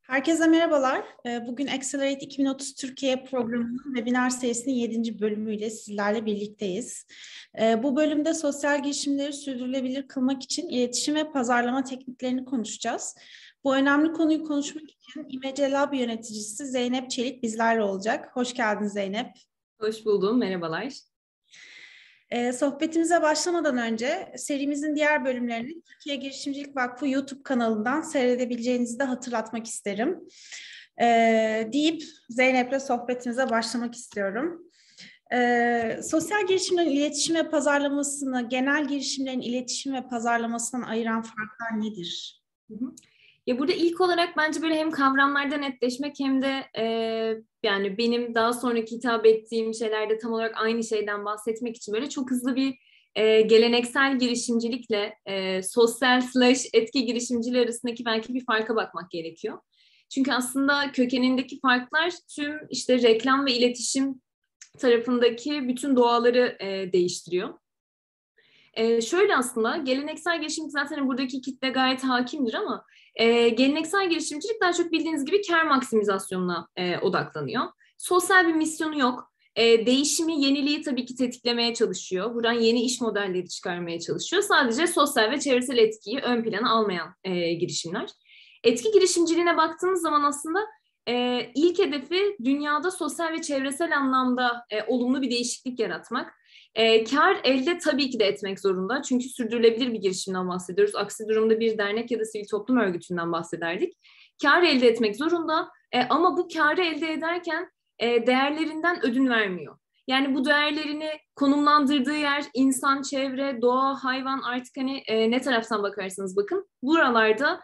Herkese merhabalar. Bugün Accelerate 2030 Türkiye programının webinar serisinin 7. bölümüyle sizlerle birlikteyiz. Bu bölümde sosyal girişimleri sürdürülebilir kılmak için iletişim ve pazarlama tekniklerini konuşacağız. Bu önemli konuyu konuşmak için İmece Lab yöneticisi Zeynep Çelik bizlerle olacak. Hoş geldin Zeynep. Hoş buldum, merhabalar. Sohbetimize başlamadan önce serimizin diğer bölümlerini Türkiye Girişimcilik Vakfı YouTube kanalından seyredebileceğinizi de hatırlatmak isterim. Deyip Zeynep'le sohbetimize başlamak istiyorum. Sosyal girişimlerin iletişim ve pazarlamasını, genel girişimlerin iletişim ve pazarlamasından ayıran farklar nedir? Ya burada ilk olarak bence böyle hem kavramlarda netleşmek hem de yani benim daha sonraki hitap ettiğim şeylerde tam olarak aynı şeyden bahsetmek için böyle çok hızlı bir geleneksel girişimcilikle sosyal / etki girişimciliği arasındaki belki bir farka bakmak gerekiyor. Çünkü aslında kökenindeki farklar tüm işte reklam ve iletişim tarafındaki bütün doğaları değiştiriyor. Şöyle aslında geleneksel girişimcilik zaten buradaki kitle gayet hakimdir ama geleneksel girişimcilik daha çok bildiğiniz gibi kar maksimizasyonuna odaklanıyor. Sosyal bir misyonu yok. Değişimi, yeniliği tabii ki tetiklemeye çalışıyor. Buradan yeni iş modelleri çıkarmaya çalışıyor. Sadece sosyal ve çevresel etkiyi ön plana almayan girişimler. Etki girişimciliğine baktığımız zaman aslında ilk hedefi dünyada sosyal ve çevresel anlamda olumlu bir değişiklik yaratmak. Kar elde tabii ki de etmek zorunda. Çünkü sürdürülebilir bir girişimden bahsediyoruz. Aksi durumda bir dernek ya da sivil toplum örgütünden bahsederdik. Kar elde etmek zorunda ama bu karı elde ederken değerlerinden ödün vermiyor. Yani bu değerlerini konumlandırdığı yer insan, çevre, doğa, hayvan artık hani ne taraftan bakarsanız bakın buralarda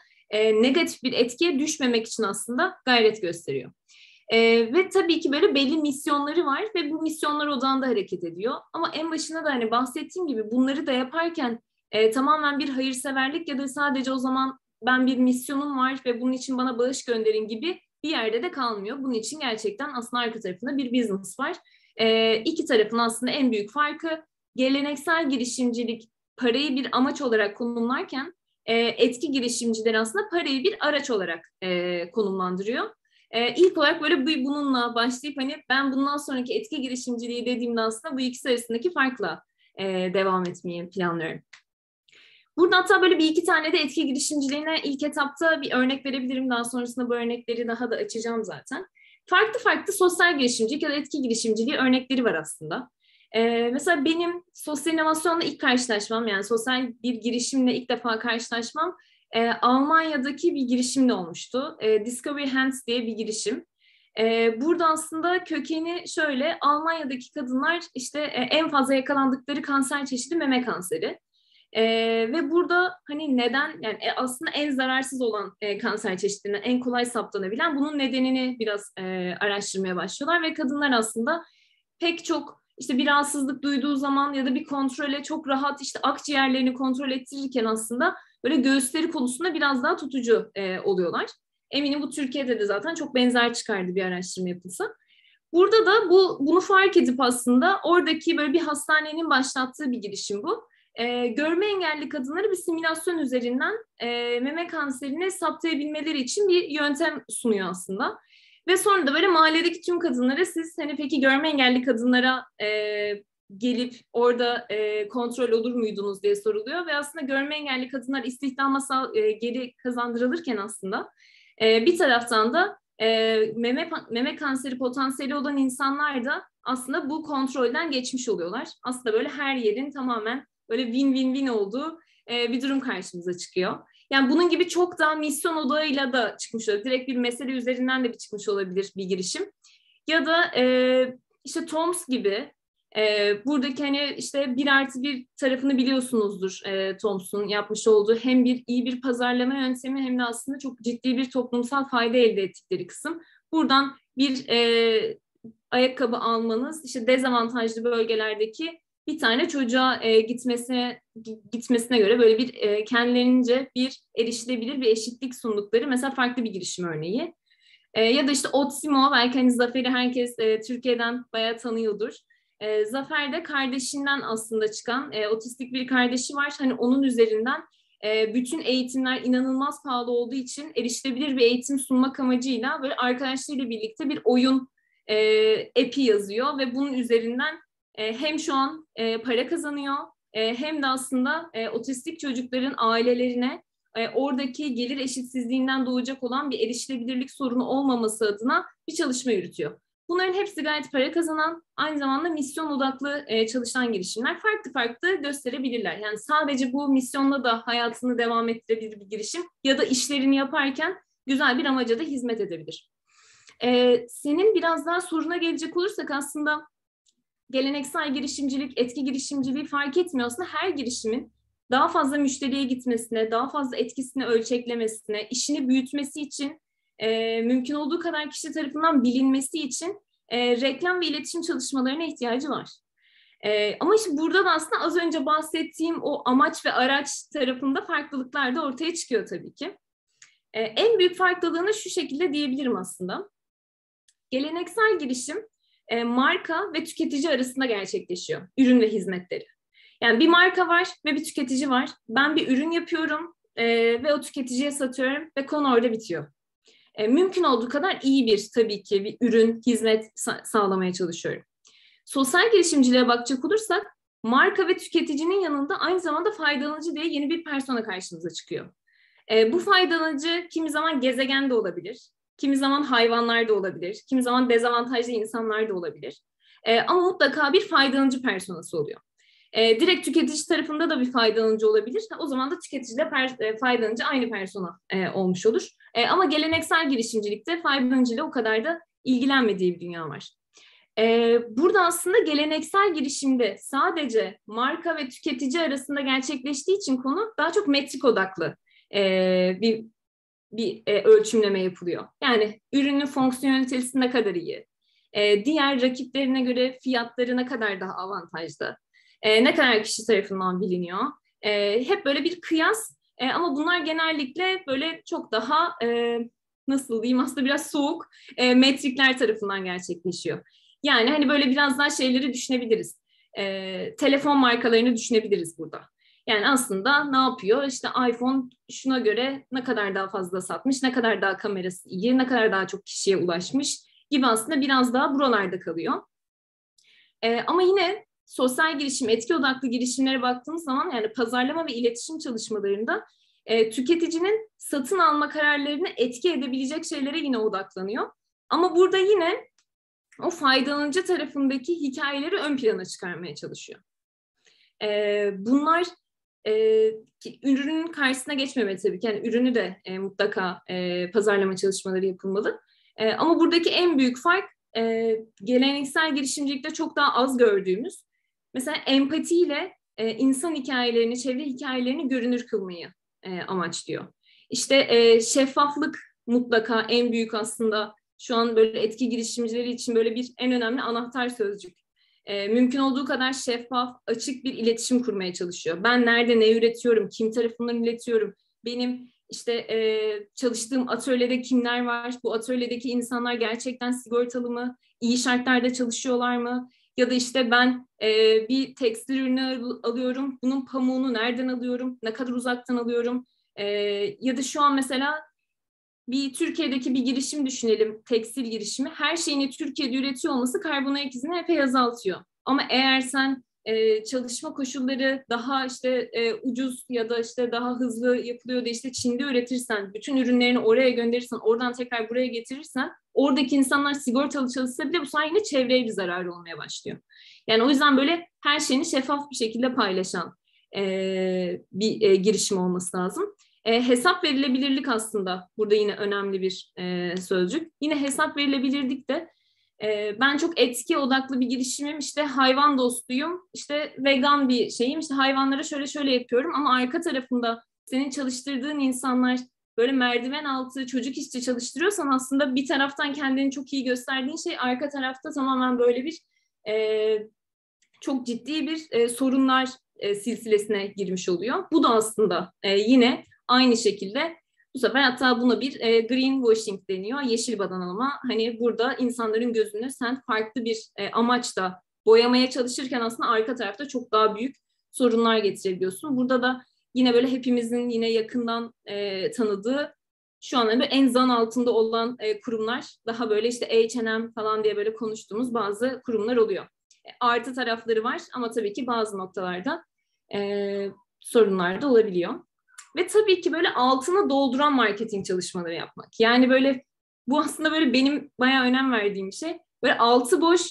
negatif bir etkiye düşmemek için aslında gayret gösteriyor. Ve tabii ki böyle belli misyonları var ve bu misyonlar odağında hareket ediyor. Ama en başında da hani bahsettiğim gibi bunları da yaparken tamamen bir hayırseverlik ya da sadece o zaman ben bir misyonum var ve bunun için bana bağış gönderin gibi bir yerde de kalmıyor. Bunun için gerçekten aslında arka tarafında bir business var. İki tarafın aslında en büyük farkı geleneksel girişimcilik parayı bir amaç olarak konumlarken etki girişimcileri aslında parayı bir araç olarak konumlandırıyor. İlk olarak böyle bununla başlayıp hani ben bundan sonraki etki girişimciliği dediğimde aslında bu ikisi arasındaki farkla devam etmeyi planlıyorum. Burada hatta böyle bir iki tane de etki girişimciliğine ilk etapta bir örnek verebilirim. Daha sonrasında bu örnekleri daha da açacağım zaten. Farklı farklı sosyal girişimcilik ya da etki girişimciliği örnekleri var aslında. Mesela benim sosyal inovasyonla ilk karşılaşmam, yani sosyal bir girişimle ilk defa karşılaşmam Almanya'daki bir girişimde olmuştu. Discovery Hands diye bir girişim. Burada aslında kökeni şöyle, Almanya'daki kadınlar işte en fazla yakalandıkları kanser çeşidi meme kanseri. Ve burada hani neden, yani aslında en zararsız olan kanser çeşitlerinden en kolay saptanabilen bunun nedenini biraz araştırmaya başlıyorlar ve kadınlar aslında pek çok işte bir rahatsızlık duyduğu zaman ya da bir kontrole çok rahat işte akciğerlerini kontrol ettirirken aslında böyle göğüsleri konusunda biraz daha tutucu oluyorlar. Eminim bu Türkiye'de de zaten çok benzer çıkardı bir araştırma yapılsa. Burada da bunu fark edip aslında oradaki böyle bir hastanenin başlattığı bir girişim bu. Görme engelli kadınları bir simülasyon üzerinden meme kanserini saptayabilmeleri için bir yöntem sunuyor aslında. Ve sonra da böyle mahalledeki tüm kadınlara siz hani peki görme engelli kadınlara gelip orada kontrol olur muydunuz diye soruluyor. Ve aslında görme engelli kadınlar istihdama geri kazandırılırken aslında bir taraftan da meme kanseri potansiyeli olan insanlar da aslında bu kontrolden geçmiş oluyorlar. Aslında böyle her yerin tamamen böyle win-win-win olduğu bir durum karşımıza çıkıyor. Yani bunun gibi çok daha misyon odağıyla da çıkmış olabilir. Direkt bir mesele üzerinden de bir çıkmış olabilir bir girişim. Ya da işte TOMS gibi buradaki hani işte 1+1 tarafını biliyorsunuzdur TOMS'un yapmış olduğu hem iyi bir pazarlama yöntemi hem de aslında çok ciddi bir toplumsal fayda elde ettikleri kısım. Buradan bir ayakkabı almanız işte dezavantajlı bölgelerdeki bir tane çocuğa gitmesine göre böyle bir kendilerince bir erişilebilir bir eşitlik sundukları mesela farklı bir girişim örneği. Ya da işte Otsimo, belki hani Zafer'i herkes Türkiye'den bayağı tanıyordur. Zafer de kardeşinden aslında çıkan otistik bir kardeşi var. Hani onun üzerinden Bütün eğitimler inanılmaz pahalı olduğu için erişilebilir bir eğitim sunmak amacıyla böyle arkadaşlarıyla birlikte bir oyun app'i yazıyor ve bunun üzerinden hem şu an para kazanıyor hem de aslında otistik çocukların ailelerine oradaki gelir eşitsizliğinden doğacak olan bir erişilebilirlik sorunu olmaması adına bir çalışma yürütüyor. Bunların hepsi gayet para kazanan, aynı zamanda misyon odaklı çalışan girişimler. Farklı farklı gösterebilirler. Yani sadece bu misyonla da hayatını devam ettirebilir bir girişim ya da işlerini yaparken güzel bir amaca da hizmet edebilir. Senin biraz daha soruna gelecek olursak aslında geleneksel girişimcilik, etki girişimciliği fark etmiyor. Aslında her girişimin daha fazla müşteriye gitmesine, daha fazla etkisini ölçeklemesine, işini büyütmesi için mümkün olduğu kadar kişi tarafından bilinmesi için reklam ve iletişim çalışmalarına ihtiyacı var. Ama işte burada da aslında az önce bahsettiğim o amaç ve araç tarafında farklılıklar da ortaya çıkıyor tabii ki. En büyük farklılığını şu şekilde diyebilirim aslında. Geleneksel girişim marka ve tüketici arasında gerçekleşiyor. Ürün ve hizmetleri. Yani bir marka var ve bir tüketici var. Ben bir ürün yapıyorum ve o tüketiciye satıyorum ve konu orada bitiyor. Mümkün olduğu kadar iyi bir tabii ki bir ürün, hizmet sağlamaya çalışıyorum. Sosyal girişimciliğe bakacak olursak marka ve tüketicinin yanında aynı zamanda faydalanıcı diye yeni bir persona karşımıza çıkıyor. Bu faydalanıcı kimi zaman gezegen de olabilir, kimi zaman hayvanlar da olabilir, kimi zaman dezavantajlı insanlar da olabilir. Ama mutlaka bir faydalanıcı personası oluyor. Direkt tüketici tarafında da bir faydalanıcı olabilir. O zaman da tüketiciyle faydalanıcı aynı persona olmuş olur. Ama geleneksel girişimcilikte faydalanıcıyla o kadar da ilgilenmediği bir dünya var. Burada aslında geleneksel girişimde sadece marka ve tüketici arasında gerçekleştiği için konu daha çok metrik odaklı bir ölçümleme yapılıyor. Yani ürünün fonksiyonelitesi ne kadar iyi, diğer rakiplerine göre fiyatları ne kadar daha avantajlı, ne kadar kişi tarafından biliniyor. Hep böyle bir kıyas ama bunlar genellikle böyle çok daha nasıl diyeyim aslında biraz soğuk metrikler tarafından gerçekleşiyor. Yani hani böyle biraz daha şeyleri düşünebiliriz. Telefon markalarını düşünebiliriz burada. Yani aslında ne yapıyor? İşte iPhone şuna göre ne kadar daha fazla satmış, ne kadar daha kamerası iyi, ne kadar daha çok kişiye ulaşmış gibi aslında biraz daha buralarda kalıyor. Ama yine sosyal girişim, etki odaklı girişimlere baktığımız zaman yani pazarlama ve iletişim çalışmalarında tüketicinin satın alma kararlarını etki edebilecek şeylere yine odaklanıyor. Ama burada yine o faydalanıcı tarafındaki hikayeleri ön plana çıkarmaya çalışıyor. Bunlar ürünün karşısına geçmemeli tabii ki. Yani ürünü de mutlaka pazarlama çalışmaları yapılmalı. Ama buradaki en büyük fark geleneksel girişimcilikte çok daha az gördüğümüz. Mesela empatiyle insan hikayelerini, çevre hikayelerini görünür kılmayı amaçlıyor. İşte şeffaflık mutlaka en büyük aslında şu an böyle etki girişimcileri için böyle bir en önemli anahtar sözcük. Mümkün olduğu kadar şeffaf, açık bir iletişim kurmaya çalışıyor. Ben nerede ne üretiyorum, kim tarafından üretiyorum, benim işte çalıştığım atölyede kimler var, bu atölyedeki insanlar gerçekten sigortalı mı, iyi şartlarda çalışıyorlar mı? Ya da işte ben bir tekstil ürünü alıyorum, bunun pamuğunu nereden alıyorum, ne kadar uzaktan alıyorum? Ya da şu an mesela bir Türkiye'deki bir girişim düşünelim, tekstil girişimi. Her şeyini Türkiye'de üretiyor olması karbon ayak izini epey azaltıyor. Ama eğer sen çalışma koşulları daha işte ucuz ya da işte daha hızlı yapılıyor da işte Çin'de üretirsen, bütün ürünlerini oraya gönderirsen, oradan tekrar buraya getirirsen, oradaki insanlar sigortalı çalışsa bile bu sayede yine çevreye bir zarar olmaya başlıyor. Yani o yüzden böyle her şeyini şeffaf bir şekilde paylaşan bir girişim olması lazım. Hesap verilebilirlik aslında burada yine önemli bir sözcük. Yine hesap verilebilirlik de ben çok etki odaklı bir girişimim, işte hayvan dostuyum, işte vegan bir şeyim, işte hayvanlara şöyle şöyle yapıyorum ama arka tarafında senin çalıştırdığın insanlar böyle merdiven altı çocuk işçi çalıştırıyorsan aslında bir taraftan kendini çok iyi gösterdiğin şey arka tarafta tamamen böyle bir çok ciddi bir sorunlar silsilesine girmiş oluyor. Bu da aslında yine aynı şekilde bu sefer hatta buna bir greenwashing deniyor. Yeşil badanalama. Hani burada insanların gözünü sen farklı bir amaçla boyamaya çalışırken aslında arka tarafta çok daha büyük sorunlar getirebiliyorsun. Burada da yine böyle hepimizin yine yakından tanıdığı, şu an en zan altında olan kurumlar, daha böyle işte H&M falan diye böyle konuştuğumuz bazı kurumlar oluyor. Artı tarafları var ama tabii ki bazı noktalarda sorunlar da olabiliyor. Ve tabii ki böyle altını dolduran marketing çalışmaları yapmak. Yani böyle bu aslında böyle benim bayağı önem verdiğim bir şey. Böyle altı boş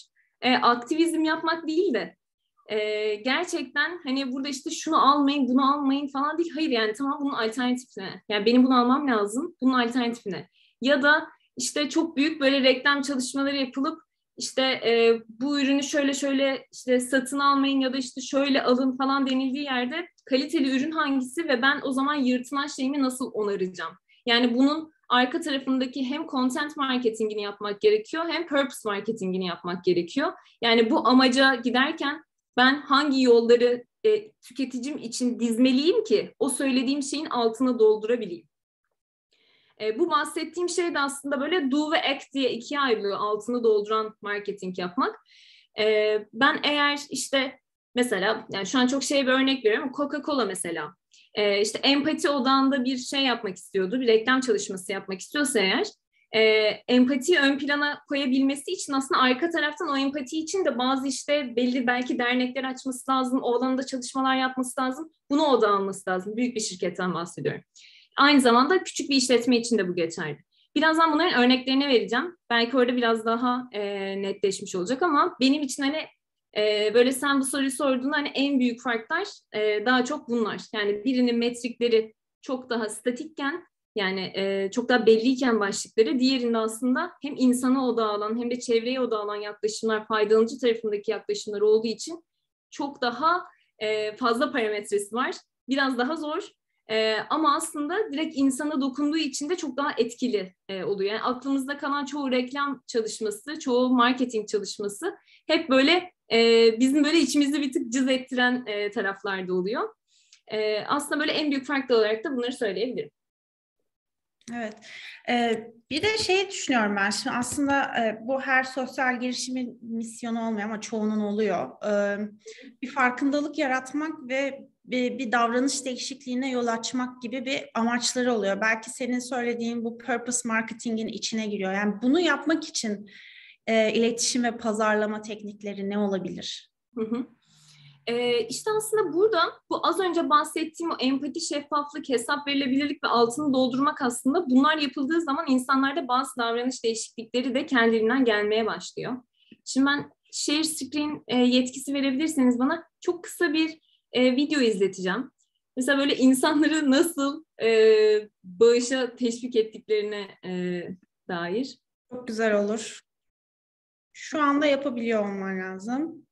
aktivizm yapmak değil de gerçekten hani burada işte şunu almayın, bunu almayın falan değil. Hayır, yani tamam, bunun alternatifine. Yani benim bunu almam lazım, bunun alternatifine. Ya da işte çok büyük böyle reklam çalışmaları yapılıp işte bu ürünü şöyle şöyle işte satın almayın ya da işte şöyle alın falan denildiği yerde kaliteli ürün hangisi ve ben o zaman yırtılan şeyimi nasıl onaracağım? Yani bunun arka tarafındaki hem content marketingini yapmak gerekiyor hem purpose marketingini yapmak gerekiyor. Yani bu amaca giderken ben hangi yolları tüketicim için dizmeliyim ki o söylediğim şeyin altına doldurabileyim. Bu bahsettiğim şey de aslında böyle do ve act diye ikiye ayrılıyor, altını dolduran marketing yapmak. Ben eğer işte mesela, yani şu an çok bir örnek veriyorum, Coca-Cola mesela. İşte empati odağında bir şey yapmak istiyordu, bir reklam çalışması yapmak istiyorsa eğer, empatiyi ön plana koyabilmesi için aslında arka taraftan o empati için de bazı işte belli belki dernekler açması lazım, o alanda çalışmalar yapması lazım, buna odağı alması lazım. Büyük bir şirketten bahsediyorum. Aynı zamanda küçük bir işletme için de bu geçerli. Birazdan bunların örneklerini vereceğim. Belki orada biraz daha netleşmiş olacak ama benim için hani böyle sen bu soruyu sorduğunda hani en büyük farklar daha çok bunlar. Yani birinin metrikleri çok daha statikken, yani çok daha belliyken başlıkları, diğerinde aslında hem insana odağı alan hem de çevreye odağı alan yaklaşımlar, faydalanıcı tarafındaki yaklaşımlar olduğu için çok daha fazla parametresi var. Biraz daha zor. Ama aslında direkt insana dokunduğu için de çok daha etkili oluyor. Yani aklımızda kalan çoğu reklam çalışması, çoğu marketing çalışması hep böyle bizim böyle içimizi bir tık cız ettiren taraflarda oluyor. Aslında böyle en büyük farklı olarak da bunları söyleyebilirim. Evet. Bir de düşünüyorum ben şimdi aslında bu her sosyal girişimin misyonu olmuyor ama çoğunun oluyor. Bir farkındalık yaratmak ve bir davranış değişikliğine yol açmak gibi bir amaçları oluyor. Belki senin söylediğin bu purpose marketingin içine giriyor. Yani bunu yapmak için iletişim ve pazarlama teknikleri ne olabilir? Hı hı. İşte aslında burada bu az önce bahsettiğim o empati, şeffaflık, hesap verilebilirlik ve altını doldurmak, aslında bunlar yapıldığı zaman insanlarda bazı davranış değişiklikleri de kendiliğinden gelmeye başlıyor. Şimdi ben share screen yetkisi verebilirseniz bana çok kısa bir video izleteceğim. Mesela böyle insanları nasıl bağışa teşvik ettiklerine dair. Çok güzel olur. Şu anda yapabiliyor olman lazım.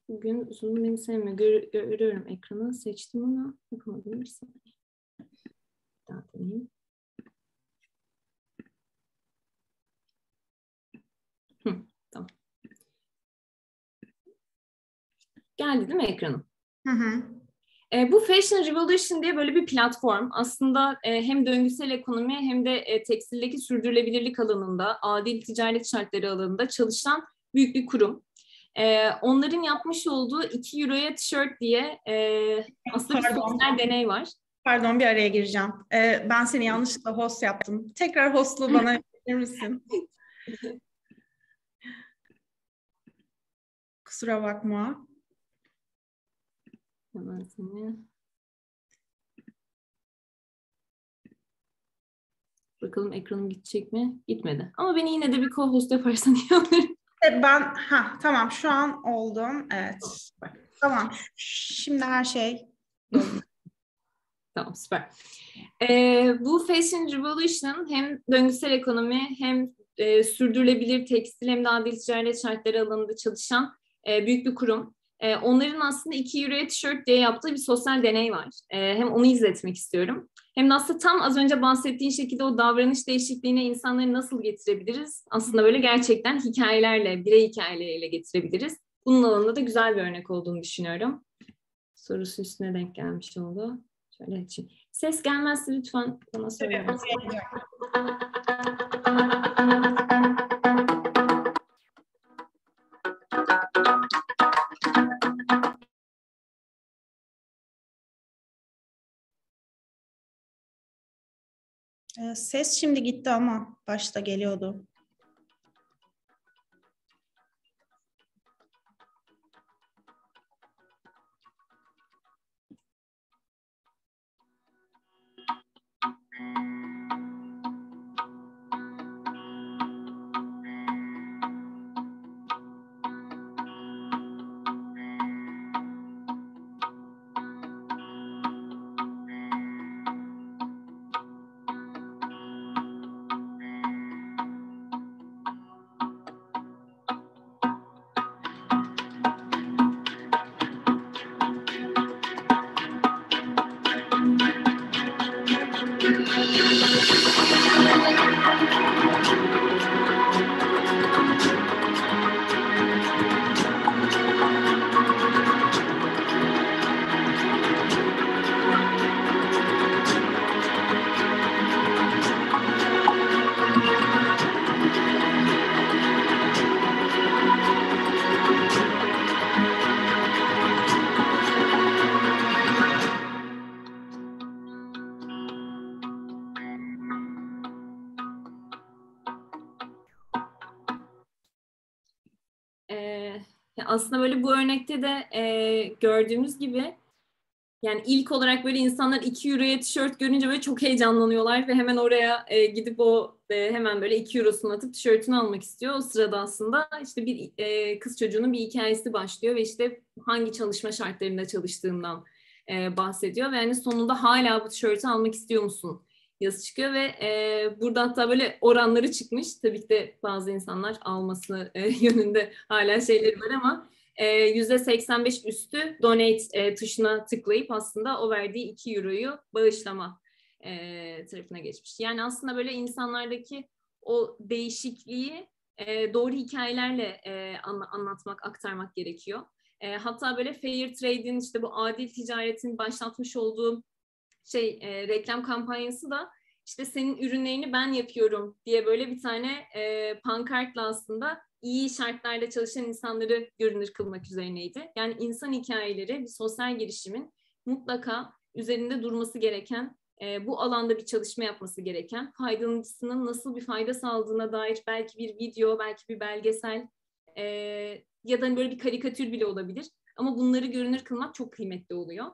Bugün Zoom beni sevmiyor. Görüyorum ekranı. Seçtim ama yapamadım. Bir saniye. Daha deneyeyim. Tamam. Geldi değil mi ekranım? Hı hı. Bu Fashion Revolution diye böyle bir platform. Aslında hem döngüsel ekonomi hem de tekstildeki sürdürülebilirlik alanında, adil ticaret şartları alanında çalışan büyük bir kurum. Onların yapmış olduğu 2 euroya tişört diye aslında bir Pardon. sosyal deney var. Pardon, bir araya gireceğim. Ben seni yanlışlıkla host yaptım. Tekrar hostluğu bana verir misin? Kusura bakma. Hemen seni. Bakalım ekranım gidecek mi? Gitmedi. Ama beni yine de bir co-host yaparsan iyi olur. Tamam, şu an oldum. Evet. Tamam. Şimdi her şey yolunda. Tamam, süper. Bu Fashion Revolution hem döngüsel ekonomi hem sürdürülebilir tekstil hem de adil ticaret şartları alanında çalışan büyük bir kurum. Onların aslında 2 euroya tişört diye yaptığı bir sosyal deney var. Hem onu izletmek istiyorum. Hem de aslında tam az önce bahsettiğin şekilde o davranış değişikliğine insanları nasıl getirebiliriz? Aslında böyle gerçekten hikayelerle, birey hikayeleriyle getirebiliriz. Bunun alanında da güzel bir örnek olduğunu düşünüyorum. Sorusu üstüne denk gelmiş oldu. Şöyle açayım. Ses gelmezse lütfen bana söyleyin. Ses şimdi gitti ama başta geliyordu. Aslında böyle bu örnekte de gördüğümüz gibi yani ilk olarak böyle insanlar 2 euroya tişört görünce böyle çok heyecanlanıyorlar ve hemen oraya gidip hemen böyle 2 eurosunu atıp tişörtünü almak istiyor. O sırada aslında işte bir kız çocuğunun bir hikayesi başlıyor ve işte hangi çalışma şartlarında çalıştığından bahsediyor ve yani sonunda hala bu tişörtü almak istiyor musun yazı çıkıyor ve burada hatta böyle oranları çıkmış. Tabii ki de bazı insanlar alması yönünde hala şeyleri var ama %85 üstü donate tuşuna tıklayıp aslında o verdiği 2 euroyu bağışlama tarafına geçmiş. Yani aslında böyle insanlardaki o değişikliği doğru hikayelerle anlatmak, aktarmak gerekiyor. Hatta böyle fair trade'in işte bu adil ticaretin başlatmış olduğu reklam kampanyası da işte senin ürünlerini ben yapıyorum diye böyle bir tane pankartla aslında iyi şartlarda çalışan insanları görünür kılmak üzerineydi. Yani insan hikayeleri bir sosyal girişimin mutlaka üzerinde durması gereken, bu alanda bir çalışma yapması gereken, faydalanıcısının nasıl bir fayda sağladığına dair belki bir video, belki bir belgesel ya da böyle bir karikatür bile olabilir. Ama bunları görünür kılmak çok kıymetli oluyor.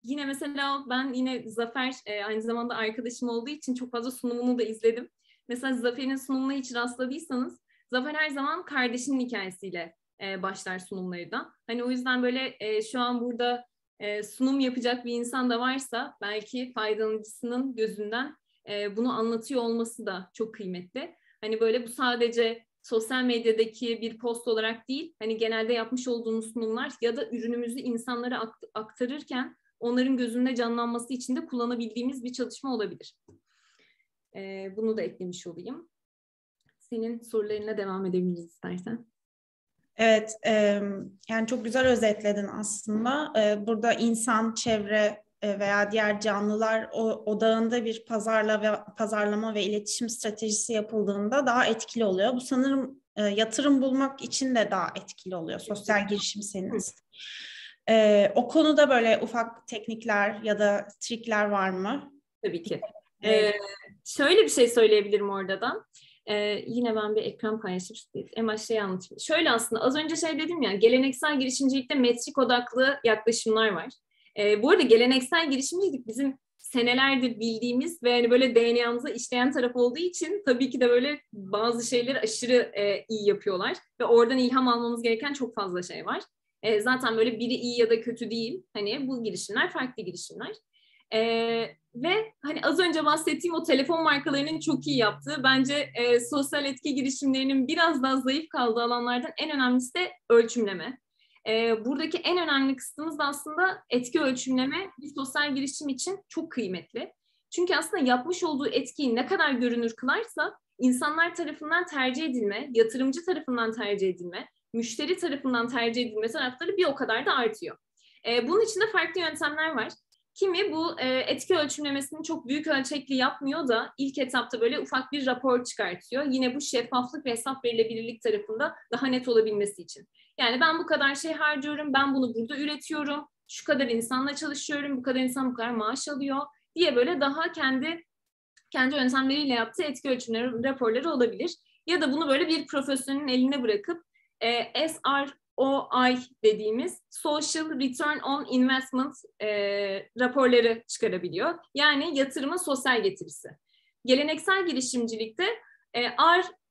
Yine mesela ben yine Zafer aynı zamanda arkadaşım olduğu için çok fazla sunumunu da izledim. Mesela Zafer'in sunumuna hiç rastladıysanız Zafer her zaman kardeşinin hikayesiyle başlar sunumları da. Hani o yüzden böyle şu an burada sunum yapacak bir insan da varsa belki faydalanıcısının gözünden bunu anlatıyor olması da çok kıymetli. Hani böyle bu sadece sosyal medyadaki bir post olarak değil, hani genelde yapmış olduğumuz sunumlar ya da ürünümüzü insanlara aktarırken onların gözünde canlanması için de kullanabildiğimiz bir çalışma olabilir. Bunu da eklemiş olayım. Senin sorularına devam edebiliriz istersen. Evet, yani çok güzel özetledin aslında. Burada insan, çevre veya diğer canlılar odağında bir pazarlama ve iletişim stratejisi yapıldığında daha etkili oluyor. Bu sanırım yatırım bulmak için de daha etkili oluyor. Sosyal girişimseniz. O konuda böyle ufak teknikler ya da trikler var mı? Tabii ki. Şöyle bir şey söyleyebilirim orada da. Yine ben bir ekran paylaşıp en başta anlatayım. Şöyle aslında az önce dedim ya, geleneksel girişimcilikte metrik odaklı yaklaşımlar var. Bu arada geleneksel girişimcilik bizim senelerdir bildiğimiz ve hani böyle DNA'mıza işleyen taraf olduğu için tabii ki de böyle bazı şeyleri aşırı iyi yapıyorlar ve oradan ilham almamız gereken çok fazla şey var. Zaten böyle biri iyi ya da kötü değil. Hani bu girişimler farklı girişimler. Ve hani az önce bahsettiğim o telefon markalarının çok iyi yaptığı, bence sosyal etki girişimlerinin biraz daha zayıf kaldığı alanlardan en önemlisi de ölçümleme. Buradaki en önemli kısmımız da aslında etki ölçümleme bir sosyal girişim için çok kıymetli. Çünkü aslında yapmış olduğu etkiyi ne kadar görünür kılarsa insanlar tarafından tercih edilme, yatırımcı tarafından tercih edilme, müşteri tarafından tercih edilme tarafları bir o kadar da artıyor. Bunun için de farklı yöntemler var. Kimi bu etki ölçümlemesini çok büyük ölçekli yapmıyor da ilk etapta böyle ufak bir rapor çıkartıyor. Yine bu şeffaflık ve hesap verilebilirlik tarafında daha net olabilmesi için. Yani ben bu kadar şey harcıyorum, ben bunu burada üretiyorum, şu kadar insanla çalışıyorum, bu kadar insan bu kadar maaş alıyor diye böyle daha kendi kendi yöntemleriyle yaptığı etki ölçümleri raporları olabilir. Ya da bunu böyle bir profesyonelin eline bırakıp SROI dediğimiz Social Return on Investment raporları çıkarabiliyor. Yani yatırımın sosyal getirisi. Geleneksel girişimcilikte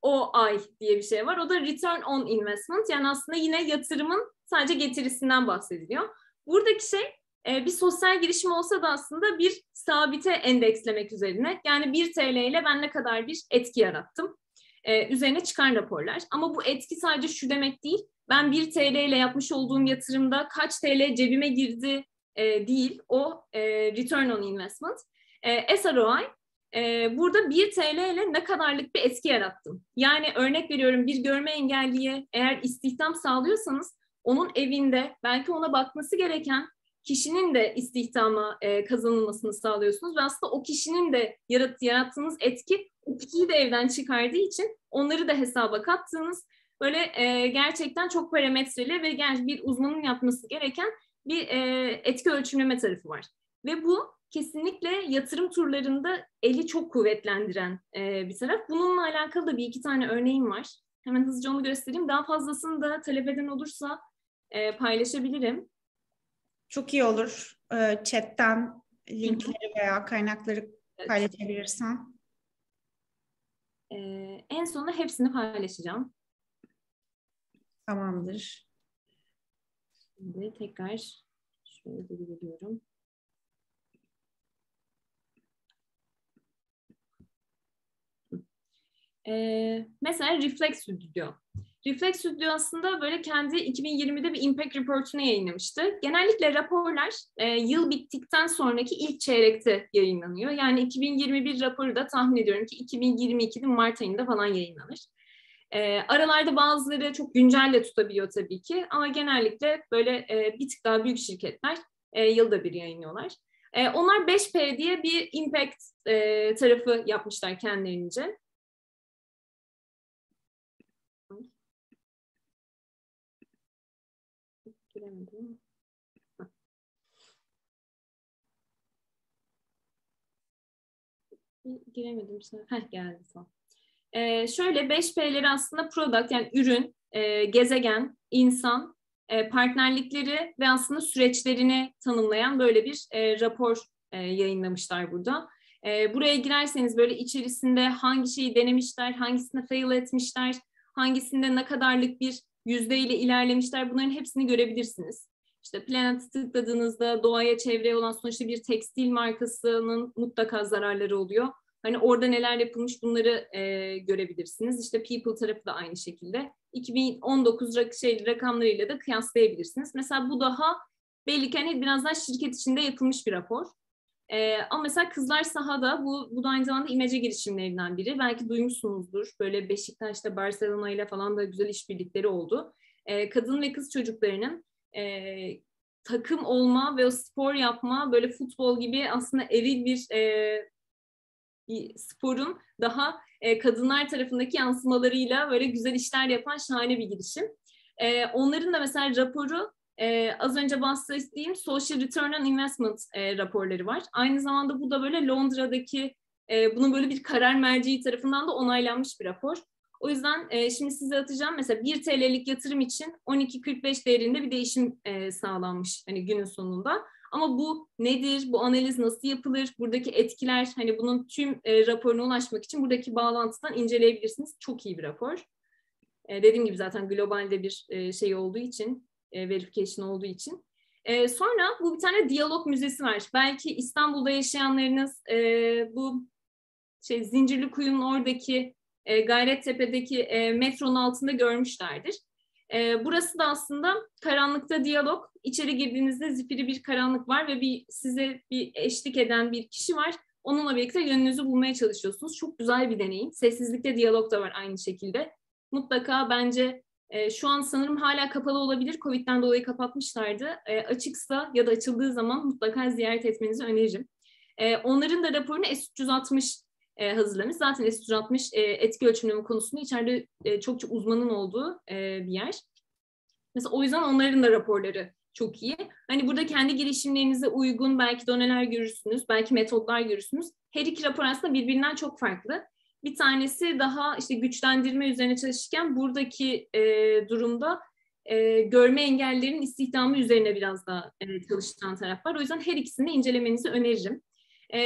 ROI diye bir şey var. O da Return on Investment. Yani aslında yine yatırımın sadece getirisinden bahsediliyor. Buradaki şey bir sosyal girişim olsa da aslında bir sabite endekslemek üzerine. Yani 1 TL ile ben ne kadar bir etki yarattım üzerine çıkan raporlar. Ama bu etki sadece şu demek değil. Ben 1 TL ile yapmış olduğum yatırımda kaç TL cebime girdi değil. O Return on Investment. SROI burada 1 TL ile ne kadarlık bir etki yarattım. Yani örnek veriyorum, bir görme engelliye eğer istihdam sağlıyorsanız onun evinde belki ona bakması gereken kişinin de istihdama kazanılmasını sağlıyorsunuz ve aslında o kişinin de yarattığınız etki o kişiyi de evden çıkardığı için onları da hesaba kattığınız böyle gerçekten çok parametreli ve bir uzmanın yapması gereken bir etki ölçümleme tarafı var. Ve bu kesinlikle yatırım turlarında eli çok kuvvetlendiren bir taraf. Bununla alakalı da bir iki tane örneğim var. Hemen hızlıca onu göstereyim. Daha fazlasını da talep eden olursa paylaşabilirim. Çok iyi olur. Chat'ten linkleri veya kaynakları paylaşabilirsen. En sonunda hepsini paylaşacağım. Tamamdır. Şimdi tekrar şöyle bir geliyorum. Mesela Reflex Studio. Reflex Studio aslında böyle kendi 2020'de bir Impact Report'unu yayınlamıştı. Genellikle raporlar yıl bittikten sonraki ilk çeyrekte yayınlanıyor. Yani 2021 raporu da tahmin ediyorum ki 2022'nin Mart ayında falan yayınlanır. Aralarda bazıları çok güncel de tutabiliyor tabii ki ama genellikle böyle bir tık daha büyük şirketler yılda bir yayınlıyorlar. Onlar 5P diye bir Impact tarafı yapmışlar kendilerince. Giremedim. Giremedim. Geldi son. Şöyle 5P'leri aslında product yani ürün, gezegen, insan, partnerlikleri ve aslında süreçlerini tanımlayan böyle bir rapor yayınlamışlar burada. Buraya girerseniz böyle içerisinde hangi şeyi denemişler, hangisinde fail etmişler, hangisinde ne kadarlık bir yüzdeyle ilerlemişler, bunların hepsini görebilirsiniz. İşte Planet'ı tıkladığınızda doğaya, çevreye olan sonuçta bir tekstil markasının mutlaka zararları oluyor. Hani orada neler yapılmış bunları görebilirsiniz. İşte People tarafı da aynı şekilde. 2019 rakamlarıyla da kıyaslayabilirsiniz. Mesela bu daha belli ki hani biraz daha şirket içinde yapılmış bir rapor. Ama mesela Kızlar Sahada bu da aynı zamanda imece girişimlerinden biri. Belki duymuşsunuzdur. Böyle Beşiktaş'ta, Barcelona ile falan da güzel işbirlikleri oldu. Kadın ve kız çocuklarının takım olma ve o spor yapma, böyle futbol gibi aslında eril bir sporun daha kadınlar tarafındaki yansımalarıyla böyle güzel işler yapan şahane bir girişim. Onların da mesela raporu az önce bahsettiğim Social Return on Investment raporları var. Aynı zamanda bu da böyle Londra'daki bunun böyle bir karar merceği tarafından da onaylanmış bir rapor. O yüzden şimdi size atacağım. Mesela 1 TL'lik yatırım için 12.45 değerinde bir değişim sağlanmış hani günün sonunda. Ama bu nedir? Bu analiz nasıl yapılır? Buradaki etkiler, hani bunun tüm raporuna ulaşmak için buradaki bağlantıdan inceleyebilirsiniz. Çok iyi bir rapor. Dediğim gibi zaten globalde bir şey olduğu için, verification olduğu için. Sonra bu bir tane diyalog müzesi var. Belki İstanbul'da yaşayanlarınız bu Zincirlikuyu'nun oradaki Gayrettepe'deki metronun altında görmüşlerdir. Burası da aslında karanlıkta diyalog. İçeri girdiğinizde zifiri bir karanlık var ve size bir eşlik eden bir kişi var. Onunla birlikte yönünüzü bulmaya çalışıyorsunuz. Çok güzel bir deneyim. Sessizlikte diyalog da var aynı şekilde. Mutlaka bence şu an sanırım hala kapalı olabilir. Covid'den dolayı kapatmışlardı. Açıksa ya da açıldığı zaman mutlaka ziyaret etmenizi öneririm. Onların da raporunu S360 hazırlamış. Zaten S360 etki ölçümleme konusunda içeride çok uzmanın olduğu bir yer. Mesela o yüzden onların da raporları çok iyi. Hani burada kendi girişimlerinize uygun belki doneler görürsünüz, belki metotlar görürsünüz. Her iki rapor aslında birbirinden çok farklı. Bir tanesi daha işte güçlendirme üzerine çalışırken buradaki durumda görme engellilerin istihdamı üzerine biraz daha çalıştıran taraf var. O yüzden her ikisini de incelemenizi öneririm.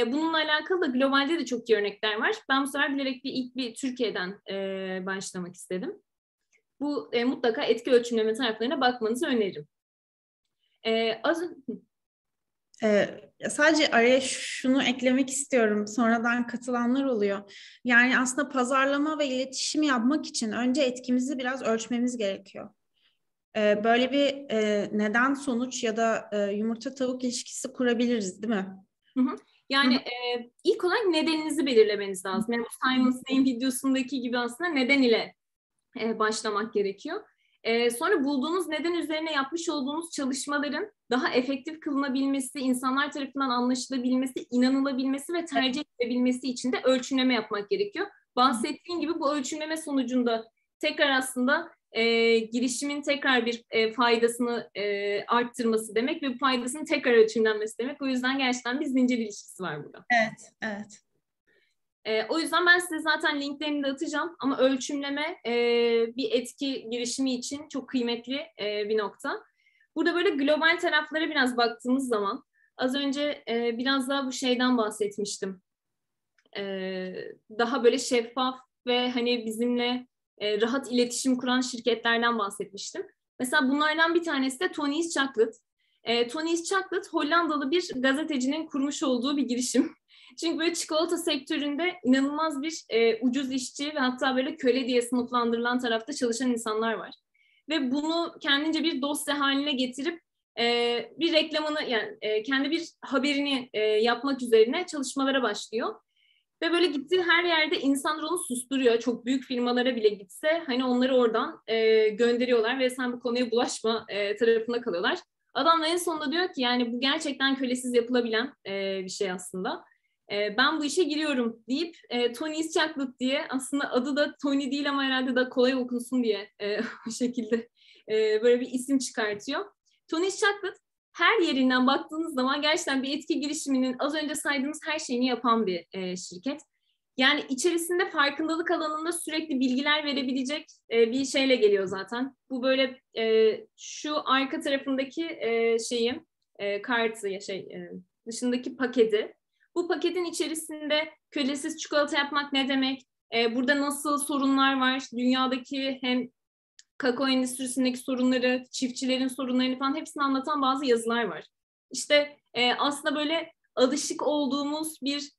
Bununla alakalı da globalde de çok iyi örnekler var. Ben bu sefer bilerek ilk bir Türkiye'den başlamak istedim. Bu mutlaka etki ölçümleme taraflarına bakmanızı öneririm. Sadece araya şunu eklemek istiyorum. Sonradan katılanlar oluyor. Yani aslında pazarlama ve iletişim yapmak için önce etkimizi biraz ölçmemiz gerekiyor. Böyle bir neden sonuç ya da yumurta tavuk ilişkisi kurabiliriz, değil mi? Hı hı. Yani ilk olarak nedeninizi belirlemeniz lazım. Yani bu Simon Sinek'in videosundaki gibi aslında neden ile başlamak gerekiyor. Sonra bulduğunuz neden üzerine yapmış olduğunuz çalışmaların daha efektif kılınabilmesi, insanlar tarafından anlaşılabilmesi, inanılabilmesi ve tercih edilebilmesi için de ölçümleme yapmak gerekiyor. Bahsettiğim gibi bu ölçümleme sonucunda tekrar aslında girişimin tekrar bir faydasını arttırması demek ve bu faydasının tekrar ölçümlenmesi demek. O yüzden gerçekten bir zincir ilişkisi var burada. Evet, evet. O yüzden ben size zaten linklerini de atacağım ama ölçümleme bir etki girişimi için çok kıymetli bir nokta. Burada böyle global taraflara biraz baktığımız zaman az önce biraz daha bu şeyden bahsetmiştim. Daha böyle şeffaf ve hani bizimle rahat iletişim kuran şirketlerden bahsetmiştim. Mesela bunlardan bir tanesi de Tony's Chocolate. Tony's Chocolate Hollandalı bir gazetecinin kurmuş olduğu bir girişim. Çünkü böyle çikolata sektöründe inanılmaz bir ucuz işçi ve hatta böyle köle diye sınıflandırılan tarafta çalışan insanlar var. Ve bunu kendince bir dosya haline getirip bir reklamını yani kendi bir haberini yapmak üzerine çalışmalara başlıyor. Ve böyle gittiği her yerde insanlar onu susturuyor. Çok büyük firmalara bile gitse hani onları oradan gönderiyorlar ve sen bu konuya bulaşma tarafında kalıyorlar. Adam da en sonunda diyor ki yani bu gerçekten kölesiz yapılabilen bir şey aslında. Ben bu işe giriyorum deyip Tony's Chocolate diye aslında adı da Tony değil ama herhalde da kolay okunsun diye o şekilde böyle bir isim çıkartıyor. Tony's Chocolate her yerinden baktığınız zaman gerçekten bir etki girişiminin az önce saydığınız her şeyini yapan bir şirket. Yani içerisinde farkındalık alanında sürekli bilgiler verebilecek bir şeyle geliyor zaten. Bu böyle şu arka tarafındaki şeyi, kartı ya dışındaki paketi. Bu paketin içerisinde kölesiz çikolata yapmak ne demek? Burada nasıl sorunlar var? Dünyadaki hem kakao endüstrisindeki sorunları, çiftçilerin sorunlarını falan hepsini anlatan bazı yazılar var. İşte aslında böyle alışık olduğumuz bir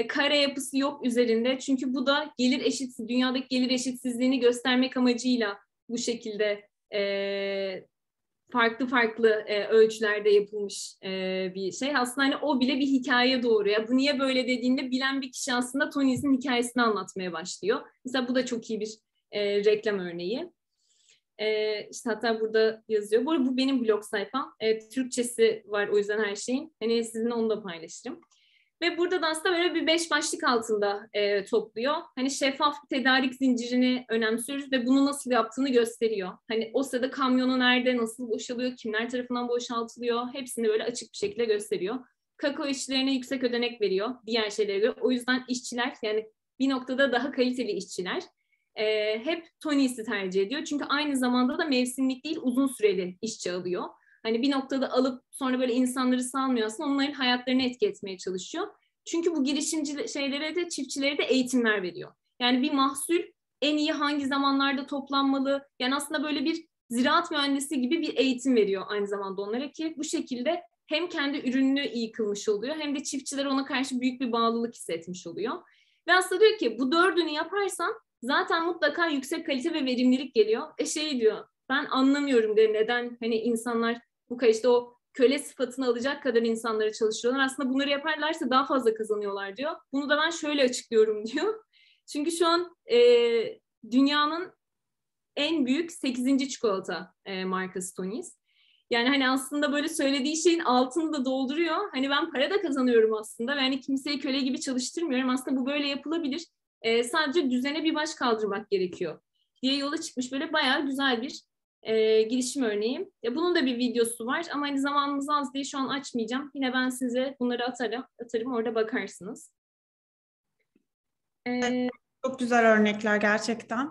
kare yapısı yok üzerinde. Çünkü bu da dünyadaki gelir eşitsizliğini göstermek amacıyla bu şekilde farklı farklı ölçülerde yapılmış bir şey. Aslında hani o bile bir hikaye doğuruyor. Bu niye böyle dediğinde bilen bir kişi aslında Tony's'in hikayesini anlatmaya başlıyor. Mesela bu da çok iyi bir reklam örneği. İşte hatta burada yazıyor. Bu arada bu benim blog sayfam. Türkçesi var o yüzden her şeyin. Hani sizinle onu da paylaşırım. Ve burada da aslında böyle bir 5 başlık altında topluyor. Hani şeffaf bir tedarik zincirini önemsiyoruz ve bunu nasıl yaptığını gösteriyor. Hani o sırada kamyonu nerede, nasıl boşalıyor, kimler tarafından boşaltılıyor hepsini böyle açık bir şekilde gösteriyor. Kakao işçilerine yüksek ödenek veriyor diğer şeylere göre. O yüzden işçiler yani bir noktada daha kaliteli işçiler hep Tony's'i tercih ediyor. Çünkü aynı zamanda da mevsimlik değil uzun süreli işçi alıyor. Hani bir noktada alıp sonra böyle insanları salmıyor aslında onların hayatlarını etki etmeye çalışıyor. Çünkü bu girişimci şeylere de çiftçilere de eğitimler veriyor. Yani bir mahsul en iyi hangi zamanlarda toplanmalı? Yani aslında böyle bir ziraat mühendisi gibi bir eğitim veriyor aynı zamanda onlara ki bu şekilde hem kendi ürününü iyi kılmış oluyor hem de çiftçiler ona karşı büyük bir bağlılık hissetmiş oluyor. Ve aslında diyor ki bu dördünü yaparsan zaten mutlaka yüksek kalite ve verimlilik geliyor. Diyor ben anlamıyorum de neden hani insanlar bu kadar işte o köle sıfatını alacak kadar insanlara çalışıyorlar. Aslında bunları yaparlarsa daha fazla kazanıyorlar diyor. Bunu da ben şöyle açıklıyorum diyor. Çünkü şu an dünyanın en büyük 8. çikolata markası Tony's. Yani hani aslında böyle söylediği şeyin altını da dolduruyor. Hani ben para da kazanıyorum aslında. Ve hani kimseyi köle gibi çalıştırmıyorum. Aslında bu böyle yapılabilir. Sadece düzene bir baş kaldırmak gerekiyor diye yola çıkmış. Böyle bayağı güzel bir girişim örneği. Bunun da bir videosu var ama hani zamanımız az diye şu an açmayacağım. Yine ben size bunları atarım orada bakarsınız. Çok güzel örnekler gerçekten.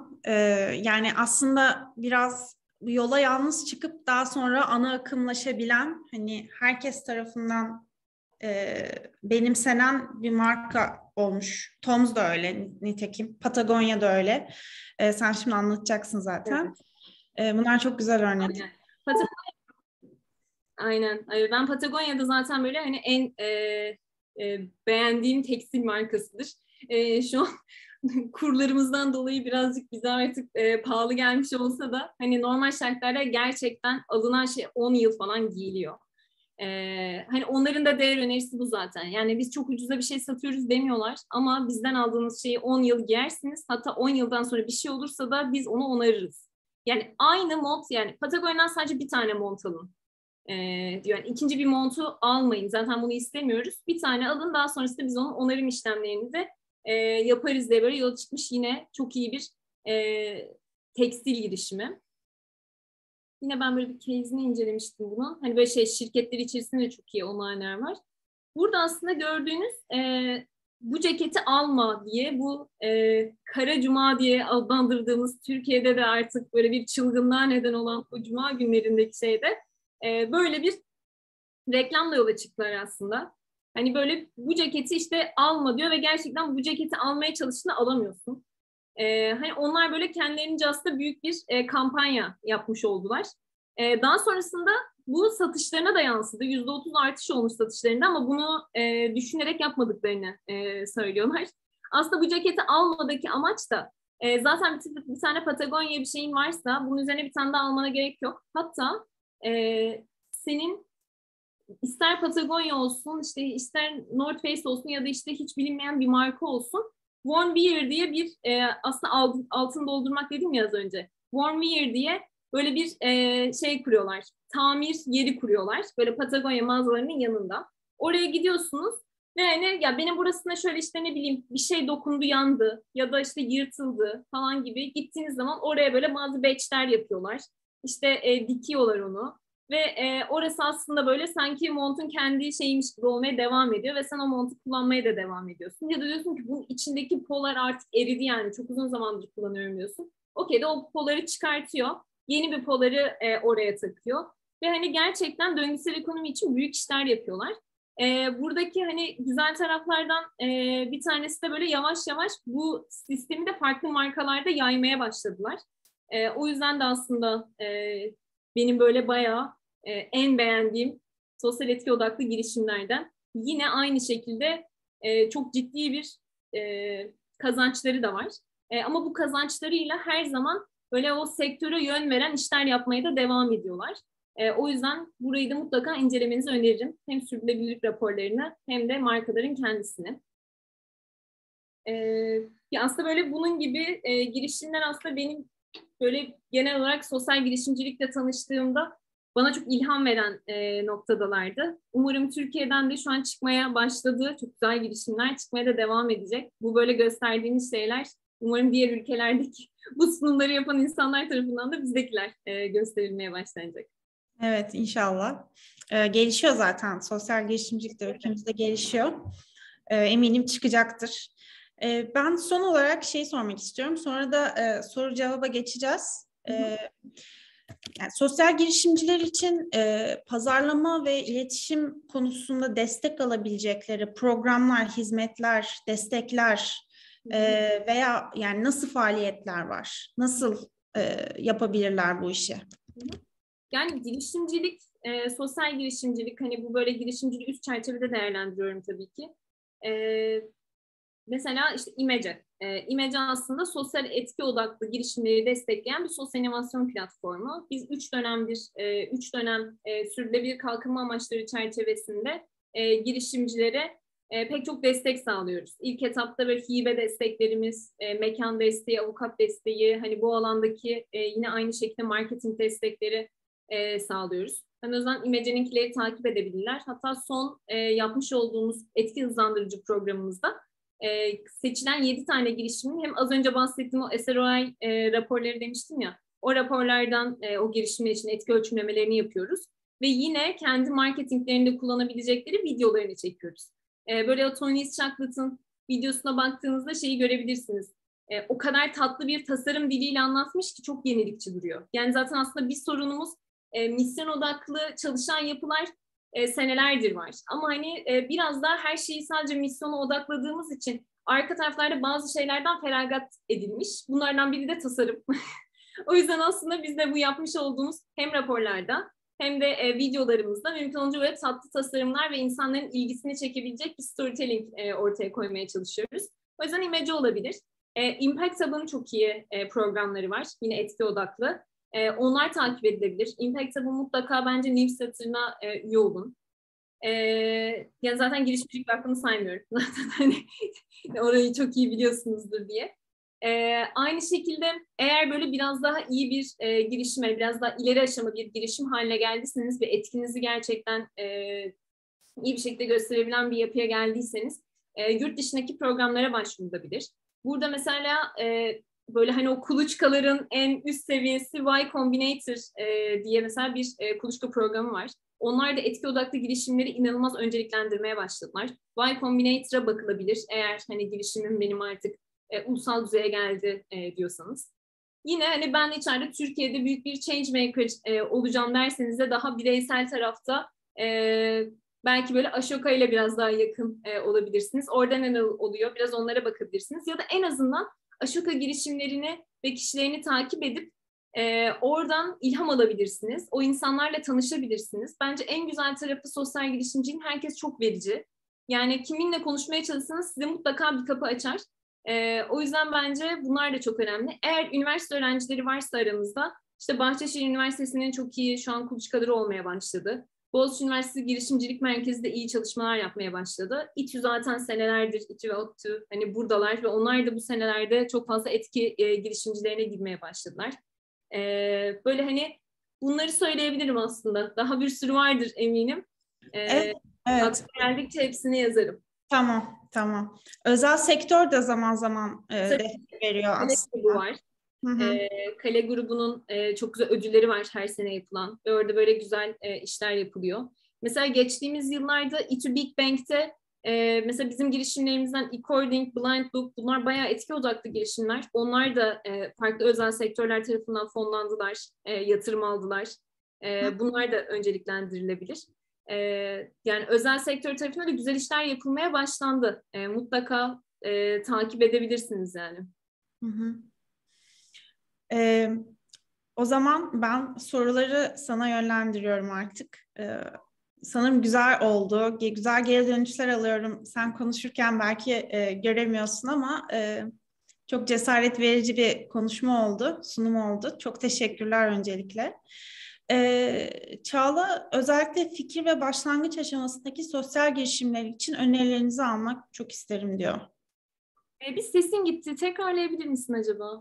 Yani aslında biraz yola yalnız çıkıp daha sonra ana akımlaşabilen, hani herkes tarafından benimsenen bir marka olmuş. Tom's da öyle nitekim. Patagonya da öyle. Sen şimdi anlatacaksın zaten. Bunlar çok güzel örnekler. Aynen. Ben Patagonya'da zaten böyle hani en beğendiğim tekstil markasıdır. Şu an kurlarımızdan dolayı birazcık bize artık pahalı gelmiş olsa da hani normal şartlarda gerçekten alınan şey 10 yıl falan giyiliyor. Hani onların da değer önerisi bu zaten. Yani biz çok ucuza bir şey satıyoruz demiyorlar ama bizden aldığınız şeyi 10 yıl giyersiniz. Hatta 10 yıldan sonra bir şey olursa da biz onu onarırız. Yani aynı mont, yani Patagonya'dan sadece bir tane mont alın. Diyor. Yani ikinci bir montu almayın. Zaten bunu istemiyoruz. Bir tane alın, daha sonrasında biz onun onarım işlemlerini de yaparız diye böyle yola çıkmış yine çok iyi bir tekstil girişimi. Yine ben böyle bir case'ini incelemiştim bunu. Hani böyle şirketler içerisinde de çok iyi onaylar var. Burada aslında gördüğünüz bu ceketi alma diye, bu Kara Cuma diye adlandırdığımız, Türkiye'de de artık böyle bir çılgınlığa neden olan bu Cuma günlerindeki şeyde böyle bir reklamla yola çıktılar aslında. Hani böyle bu ceketi işte alma diyor ve gerçekten bu ceketi almaya çalıştığında alamıyorsun. Hani onlar böyle kendilerince aslında büyük bir kampanya yapmış oldular. Daha sonrasında bu satışlarına da yansıdı. %30 artış olmuş satışlarında ama bunu düşünerek yapmadıklarını söylüyorlar. Aslında bu ceketi almadaki amaç da zaten bir tane Patagonya bir şeyin varsa bunun üzerine bir tane daha almana gerek yok. Hatta senin ister Patagonya olsun, işte ister North Face olsun ya da işte hiç bilinmeyen bir marka olsun, Warm Wear diye bir aslında altın doldurmak dedim ya az önce. Warm Wear diye böyle bir şey kuruyorlar. Tamir yeri kuruyorlar. Böyle Patagonya mağazalarının yanında. Oraya gidiyorsunuz ve yani ya benim burasına şöyle işte ne bileyim bir şey dokundu yandı ya da işte yırtıldı falan gibi gittiğiniz zaman oraya böyle bazı badge'ler yapıyorlar. İşte dikiyorlar onu. Ve orası aslında böyle sanki montun kendi şeymiş gibi olmaya devam ediyor ve sen o montu kullanmaya da devam ediyorsun. Ya da diyorsun ki bunun içindeki polar artık eridi, yani çok uzun zamandır kullanıyorum diyorsun. Okey de o poları çıkartıyor. Yeni bir poları oraya takıyor. Ve hani gerçekten döngüsel ekonomi için büyük işler yapıyorlar. Buradaki hani güzel taraflardan bir tanesi de böyle yavaş yavaş bu sistemi de farklı markalarda yaymaya başladılar. O yüzden de aslında benim böyle bayağı en beğendiğim sosyal etki odaklı girişimlerden. Yine aynı şekilde çok ciddi bir kazançları da var. Ama bu kazançlarıyla her zaman böyle o sektöre yön veren işler yapmaya da devam ediyorlar. O yüzden burayı da mutlaka incelemenizi öneririm. Hem sürdürülebilirlik raporlarını hem de markaların kendisini. Ya aslında böyle bunun gibi girişimler aslında benim böyle genel olarak sosyal girişimcilikle tanıştığımda bana çok ilham veren noktadalardı. Umarım Türkiye'den de şu an çıkmaya başladığı çok güzel girişimler çıkmaya da devam edecek. Bu böyle gösterdiğiniz şeyler umarım diğer ülkelerdeki bu sunumları yapan insanlar tarafından da bizdekiler gösterilmeye başlanacak. Evet, inşallah. Gelişiyor zaten. Sosyal girişimcilik de ülkemizde gelişiyor. Eminim çıkacaktır. Ben son olarak şey sormak istiyorum. Sonra da soru cevaba geçeceğiz. Yani sosyal girişimciler için pazarlama ve iletişim konusunda destek alabilecekleri programlar, hizmetler, destekler veya yani nasıl faaliyetler var? Nasıl yapabilirler bu işi? Yani girişimcilik, sosyal girişimcilik, hani bu böyle girişimciliği üst çerçevede değerlendiriyorum tabii ki. Mesela işte İmece. İmece aslında sosyal etki odaklı girişimleri destekleyen bir sosyal inovasyon platformu. Biz 3 dönem sürdürülebilir kalkınma amaçları çerçevesinde girişimcilere pek çok destek sağlıyoruz. İlk etapta böyle hibe desteklerimiz, mekan desteği, avukat desteği, hani bu alandaki yine aynı şekilde marketing destekleri sağlıyoruz. Yani o yüzden İmece'ninkileri takip edebilirler. Hatta son yapmış olduğumuz etki hızlandırıcı programımızda seçilen 7 tane girişimin hem az önce bahsettiğim o SROI raporları demiştim ya, O raporlardan o girişimler için etki ölçümlemelerini yapıyoruz. Ve yine kendi marketinglerinde kullanabilecekleri videolarını çekiyoruz. Böyle o Tony's Chocolate'ın videosuna baktığınızda şeyi görebilirsiniz. O kadar tatlı bir tasarım diliyle anlatmış ki çok yenilikçi duruyor. Yani zaten aslında bir sorunumuz misyon odaklı çalışan yapılar senelerdir var. Ama hani biraz daha her şeyi sadece misyona odakladığımız için arka taraflarda bazı şeylerden feragat edilmiş. Bunlardan biri de tasarım. O yüzden aslında biz de bu yapmış olduğumuz hem raporlarda hem de videolarımızda mümkün olduğunca böyle tatlı tasarımlar ve insanların ilgisini çekebilecek bir storytelling ortaya koymaya çalışıyoruz. O yüzden imece olabilir. Impact Hub'ın çok iyi programları var. Yine etki odaklı. Onlar takip edilebilir. Impact Hub'ın mutlaka bence newsletter'ına üye olun. Yani zaten girişimcilik hakkını saymıyorum. Zaten hani orayı çok iyi biliyorsunuzdur diye. Aynı şekilde eğer böyle biraz daha iyi bir girişime, biraz daha ileri aşama bir girişim haline geldiyseniz ve etkinizi gerçekten iyi bir şekilde gösterebilen bir yapıya geldiyseniz yurt dışındaki programlara başvurulabilir. Burada mesela böyle hani o kuluçkaların en üst seviyesi Y Combinator diye mesela bir kuluçka programı var. Onlar da etki odaklı girişimleri inanılmaz önceliklendirmeye başladılar. Y Combinator'a bakılabilir eğer hani girişimim benim artık ulusal düzeye geldi diyorsanız. Yine hani ben içeride Türkiye'de büyük bir change maker olacağım derseniz de daha bireysel tarafta belki böyle Ashoka ile biraz daha yakın olabilirsiniz. Orada neler oluyor biraz onlara bakabilirsiniz. Ya da en azından Ashoka girişimlerini ve kişilerini takip edip oradan ilham alabilirsiniz. O insanlarla tanışabilirsiniz. Bence en güzel tarafı sosyal girişimciliğin herkes çok verici. Yani kiminle konuşmaya çalışsanız size mutlaka bir kapı açar. O yüzden bence bunlar da çok önemli. Eğer üniversite öğrencileri varsa aramızda, işte Bahçeşehir Üniversitesi'nin çok iyi şu an kuluçkaları olmaya başladı. Boğaziçi Üniversitesi Girişimcilik Merkezi de iyi çalışmalar yapmaya başladı. İTÜ zaten senelerdir, İTÜ ve ODTÜ hani buradalar ve onlar da bu senelerde çok fazla etki girişimcilerine girmeye başladılar. Böyle hani bunları söyleyebilirim aslında. Daha bir sürü vardır eminim. Evet, evet. Aklıma geldikçe hepsini yazarım. Tamam. Özel sektör de zaman zaman Tabii destek veriyor Kale grubu aslında. var. Hı hı. Kale grubunun çok güzel ödülleri var her sene yapılan ve orada böyle güzel işler yapılıyor. Mesela geçtiğimiz yıllarda İTÜ Big Bang'te mesela bizim girişimlerimizden eCording, Blind Loop bunlar bayağı etki odaklı girişimler. Onlar da farklı özel sektörler tarafından fonlandılar, yatırım aldılar. Bunlar da önceliklendirilebilir. Yani özel sektör tarafında da güzel işler yapılmaya başlandı. Mutlaka takip edebilirsiniz yani. Hı hı. Ee, O zaman ben soruları sana yönlendiriyorum artık. Sanırım güzel oldu. Güzel geri dönüşler alıyorum. Sen konuşurken belki göremiyorsun ama çok cesaret verici bir konuşma oldu, sunum oldu. Çok teşekkürler öncelikle. Çağla, özellikle fikir ve başlangıç aşamasındaki sosyal girişimler için önerilerinizi almak çok isterim diyor. Bir sesin gitti. Tekrarlayabilir misin acaba?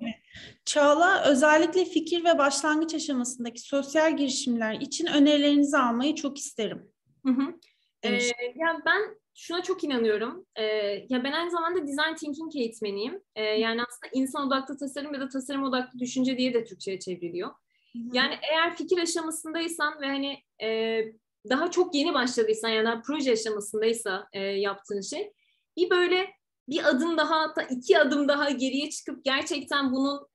Çağla, özellikle fikir ve başlangıç aşamasındaki sosyal girişimler için önerilerinizi almayı çok isterim Hı hı. demiş. Ya ben şuna çok inanıyorum. Ya ben aynı zamanda design thinking eğitmeniyim. Yani aslında insan odaklı tasarım ya da tasarım odaklı düşünce diye de Türkçe'ye çevriliyor. Hı hı. Yani eğer fikir aşamasındaysan ve hani daha çok yeni başladıysan yani daha proje aşamasındaysa yaptığın şey bir böyle bir adım daha hatta 2 adım daha geriye çıkıp gerçekten bunun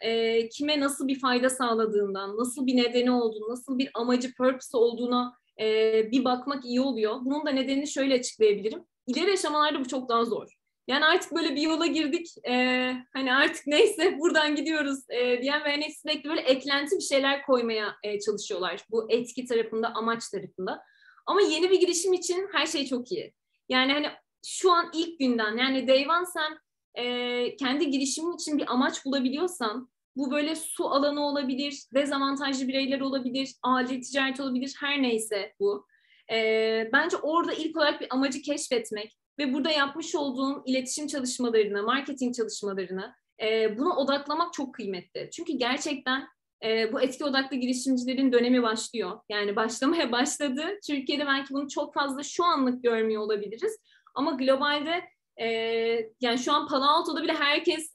kime nasıl bir fayda sağladığından, nasıl bir nedeni olduğunu, nasıl bir amacı, purpose olduğuna bir bakmak iyi oluyor. Bunun da nedenini şöyle açıklayabilirim. İleri aşamalarda bu çok daha zor. Yani artık böyle bir yola girdik, hani artık neyse buradan gidiyoruz diyen ve hani sürekli böyle eklenti bir şeyler koymaya çalışıyorlar. Bu etki tarafında, amaç tarafında. Ama yeni bir girişim için her şey çok iyi. Yani hani şu an ilk günden yani day one sen kendi girişimin için bir amaç bulabiliyorsan bu böyle su alanı olabilir, dezavantajlı bireyler olabilir, acil ticaret olabilir, her neyse bu. Bence orada ilk olarak bir amacı keşfetmek ve burada yapmış olduğun iletişim çalışmalarına, marketing çalışmalarına buna odaklamak çok kıymetli. Çünkü gerçekten bu etki odaklı girişimcilerin dönemi başlıyor. Yani başlamaya başladı. Türkiye'de belki bunu çok fazla şu anlık görmüyor olabiliriz. Ama globalde Yani şu an Palo Alto'da bile herkes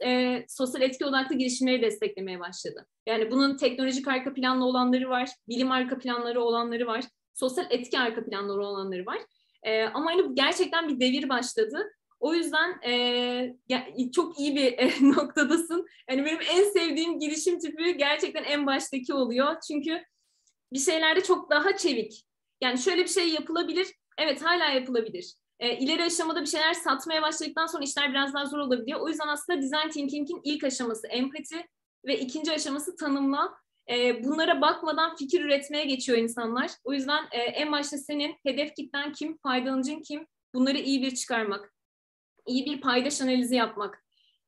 sosyal etki odaklı girişimleri desteklemeye başladı. Yani bunun teknolojik arka planlı olanları var, bilim arka planları olanları var, sosyal etki arka planları olanları var. Ama hani gerçekten bir devir başladı. O yüzden çok iyi bir noktadasın. Yani benim en sevdiğim girişim tipi gerçekten en baştaki oluyor. Çünkü bir şeylerde çok daha çevik. Yani şöyle bir şey yapılabilir. Evet, hala yapılabilir. İleri aşamada bir şeyler satmaya başladıktan sonra işler biraz daha zor olabiliyor. O yüzden aslında design thinking'in ilk aşaması empati ve ikinci aşaması tanımla. Bunlara bakmadan fikir üretmeye geçiyor insanlar. O yüzden en başta senin hedef kitlen kim, faydalanıcın kim, bunları iyi bir çıkarmak, iyi bir paydaş analizi yapmak.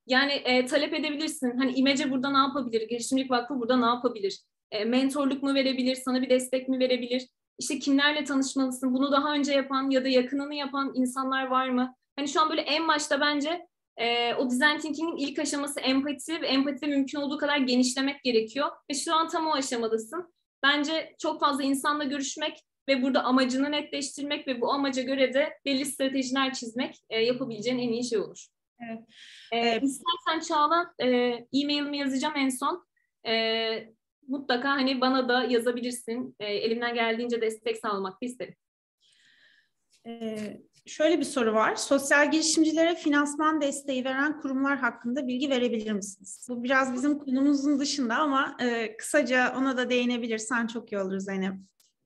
Yani talep edebilirsin. Hani İmece burada ne yapabilir? Girişimcilik Vakfı burada ne yapabilir? Mentorluk mu verebilir? Sana bir destek mi verebilir? İşte kimlerle tanışmalısın? Bunu daha önce yapan ya da yakınını yapan insanlar var mı? Hani şu an böyle en başta bence o design thinking'in ilk aşaması empati ve empatide mümkün olduğu kadar genişlemek gerekiyor. Ve şu an tam o aşamadasın. Bence çok fazla insanla görüşmek ve burada amacını netleştirmek ve bu amaca göre de belli stratejiler çizmek yapabileceğin en iyi şey olur. Evet. İstersen Çağla, e-mailimi yazacağım en son. Mutlaka hani bana da yazabilirsin. Elimden geldiğince destek sağlamak da isterim. Şöyle bir soru var. Sosyal girişimcilere finansman desteği veren kurumlar hakkında bilgi verebilir misiniz? Bu biraz bizim konumuzun dışında ama kısaca ona da değinebilirsen çok iyi olur Zeynep.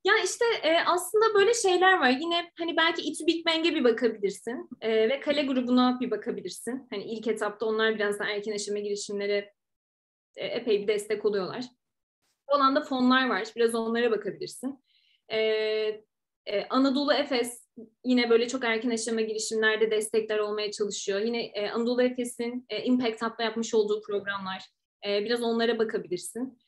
Ya işte aslında böyle şeyler var. Yine hani belki İTÜ Big Bang'e bir bakabilirsin ve Kale grubuna bir bakabilirsin. Hani ilk etapta onlar biraz daha erken aşama girişimlere epey bir destek oluyorlar. Bu alanda fonlar var. Biraz onlara bakabilirsin. Anadolu Efes yine böyle çok erken aşama girişimlerde destekler olmaya çalışıyor. Yine Anadolu Efes'in Impact Hub'da yapmış olduğu programlar. Biraz onlara bakabilirsin.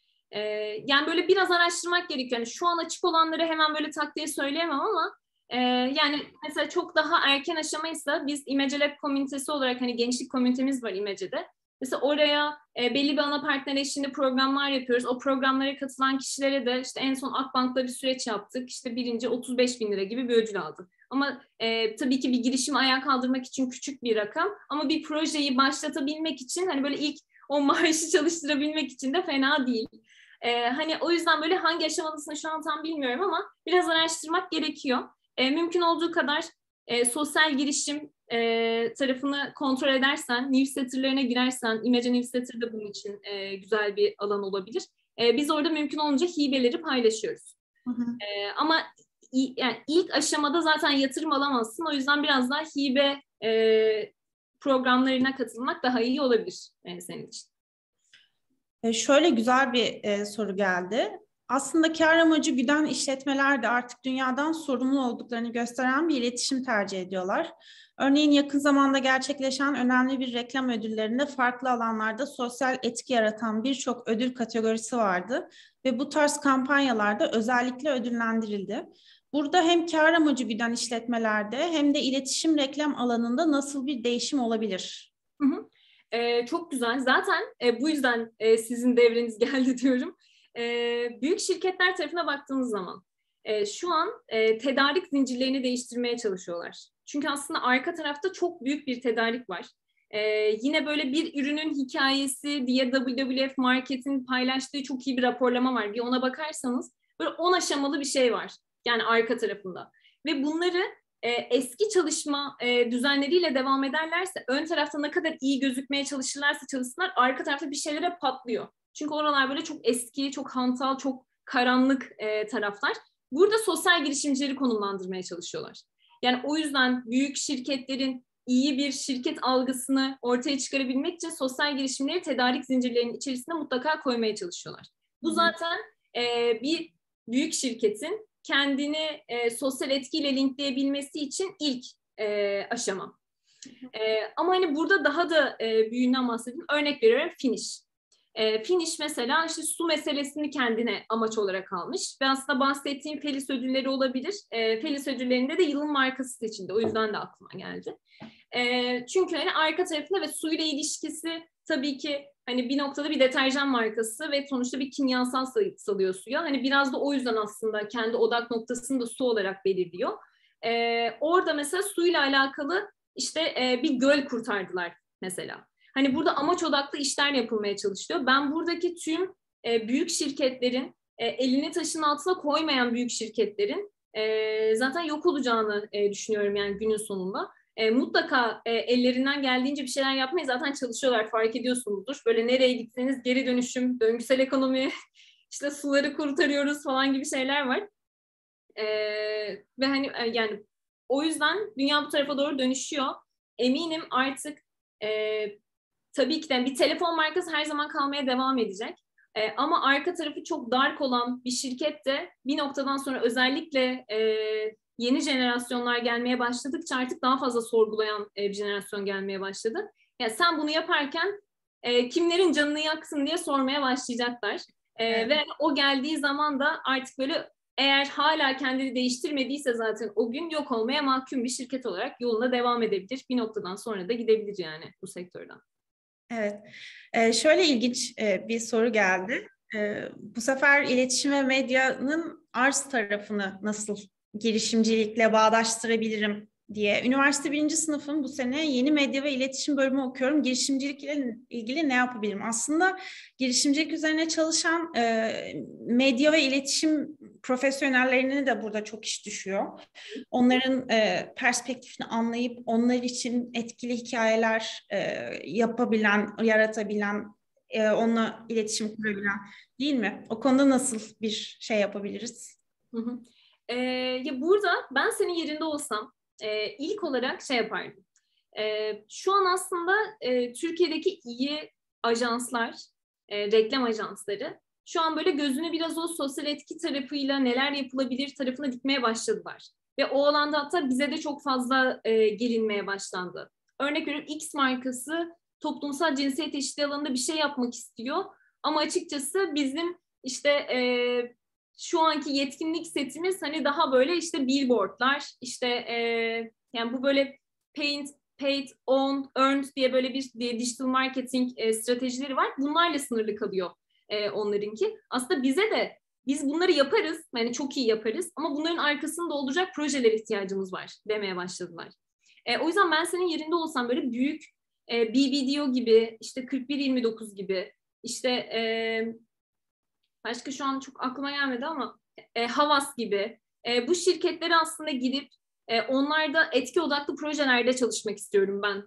Yani böyle biraz araştırmak gerekiyor. Yani şu an açık olanları hemen böyle tak diye söyleyemem ama yani mesela çok daha erken aşamaysa biz İmece Lab komünitesi olarak hani gençlik komünitemiz var İmece'de. Mesela oraya belli bir ana partner eşliğinde programlar yapıyoruz. O programlara katılan kişilere de işte en son Akbank'ta bir süreç yaptık. İşte birinci 35 bin lira gibi bir ödül aldı. Ama tabii ki bir girişimi ayağa kaldırmak için küçük bir rakam. Ama bir projeyi başlatabilmek için hani böyle ilk o maaşı çalıştırabilmek için de fena değil. Hani o yüzden böyle hangi aşamadasın şu an tam bilmiyorum ama biraz araştırmak gerekiyor. Mümkün olduğu kadar sosyal girişim tarafını kontrol edersen, newsletter'larına girersen, Image Newsletter da bunun için güzel bir alan olabilir. Biz orada mümkün olunca hibeleri paylaşıyoruz. Hı hı. Ama yani ilk aşamada zaten yatırım alamazsın. O yüzden biraz daha hibe programlarına katılmak daha iyi olabilir senin için. Şöyle güzel bir soru geldi. Aslında kar amacı güden işletmeler de artık dünyadan sorumlu olduklarını gösteren bir iletişim tercih ediyorlar. Örneğin yakın zamanda gerçekleşen önemli bir reklam ödüllerinde farklı alanlarda sosyal etki yaratan birçok ödül kategorisi vardı ve bu tarz kampanyalarda özellikle ödüllendirildi. Burada hem kar amacı güden işletmelerde hem de iletişim reklam alanında nasıl bir değişim olabilir? Hı hı. Çok güzel. Zaten bu yüzden sizin devreniz geldi diyorum. Büyük şirketler tarafına baktığımız zaman şu an tedarik zincirlerini değiştirmeye çalışıyorlar. Çünkü aslında arka tarafta çok büyük bir tedarik var. Yine böyle bir ürünün hikayesi diye WWF Market'in paylaştığı çok iyi bir raporlama var. Bir ona bakarsanız böyle 10 aşamalı bir şey var. Yani arka tarafında. Ve bunları eski çalışma düzenleriyle devam ederlerse, ön tarafta ne kadar iyi gözükmeye çalışırlarsa çalışsınlar, arka tarafta bir şeylere patlıyor. Çünkü oralar böyle çok eski, çok hantal, çok karanlık taraflar. Burada sosyal girişimcileri konumlandırmaya çalışıyorlar. Yani o yüzden büyük şirketlerin iyi bir şirket algısını ortaya çıkarabilmek için sosyal girişimleri tedarik zincirlerinin içerisine mutlaka koymaya çalışıyorlar. Bu zaten bir büyük şirketin kendini sosyal etkiyle linkleyebilmesi için ilk aşama. Ama hani burada daha da büyüğünden bahsedeyim. Örnek veriyorum Finish. Finish mesela işte su meselesini kendine amaç olarak almış ve aslında bahsettiğim Felis ödülleri olabilir. Felis ödüllerinde de yılın markası seçildi. O yüzden de aklıma geldi. Çünkü hani arka tarafında ve suyla ilişkisi tabii ki hani bir noktada bir deterjan markası ve sonuçta bir kimyasal salıyor suya. Hani biraz da o yüzden aslında kendi odak noktasını da su olarak belirliyor. Orada mesela suyla alakalı işte bir göl kurtardılar mesela. Hani burada amaç odaklı işler yapılmaya çalışılıyor. Ben buradaki tüm büyük şirketlerin elini taşın altına koymayan büyük şirketlerin zaten yok olacağını düşünüyorum yani günün sonunda. Mutlaka ellerinden geldiğince bir şeyler yapmaya zaten çalışıyorlar, fark ediyorsunuzdur. Böyle nereye gitseniz geri dönüşüm, döngüsel ekonomi, işte suları kurtarıyoruz falan gibi şeyler var. Ve hani yani o yüzden dünya bu tarafa doğru dönüşüyor. Eminim artık tabii ki de bir telefon markası her zaman kalmaya devam edecek. Ama arka tarafı çok dark olan bir şirket de bir noktadan sonra özellikle yeni jenerasyonlar gelmeye başladıkça artık daha fazla sorgulayan bir jenerasyon gelmeye başladı. Yani sen bunu yaparken kimlerin canını yaksın diye sormaya başlayacaklar. Evet. Ve o geldiği zaman da artık böyle eğer hala kendini değiştirmediyse zaten o gün yok olmaya mahkum bir şirket olarak yoluna devam edebilir. Bir noktadan sonra da gidebilir yani bu sektörden. Evet. Şöyle ilginç bir soru geldi. Bu sefer iletişim ve medyanın arz tarafını nasıl girişimcilikle bağdaştırabilirim diye. Üniversite birinci sınıfım, bu sene yeni medya ve iletişim bölümü okuyorum. Girişimcilikle ilgili ne yapabilirim? Aslında girişimcilik üzerine çalışan medya ve iletişim profesyonellerine de burada çok iş düşüyor. Onların perspektifini anlayıp onlar için etkili hikayeler yapabilen, yaratabilen, onunla iletişim kurabilen, değil mi? O konuda nasıl bir şey yapabiliriz? Hı hı. Ya burada ben senin yerinde olsam ilk olarak şey yapardım. Şu an aslında Türkiye'deki iyi ajanslar, reklam ajansları şu an böyle gözünü biraz o sosyal etki tarafıyla neler yapılabilir tarafına dikmeye başladılar. Ve o alanda hatta bize de çok fazla gelinmeye başlandı. Örnek veriyorum, X markası toplumsal cinsiyet eşitliği alanında bir şey yapmak istiyor. Ama açıkçası bizim işte şu anki yetkinlik setimiz hani daha böyle işte billboardlar, işte yani bu böyle paid, owned, earned diye böyle bir digital marketing stratejileri var. Bunlarla sınırlı kalıyor onlarınki. Aslında bize de biz bunları yaparız, yani çok iyi yaparız ama bunların arkasında dolduracak projelere ihtiyacımız var demeye başladılar. O yüzden ben senin yerinde olsam böyle büyük BBDO gibi, işte 4129 gibi, işte başka şu an çok aklıma gelmedi ama Havas gibi bu şirketlere aslında gidip onlarda etki odaklı projelerde çalışmak istiyorum ben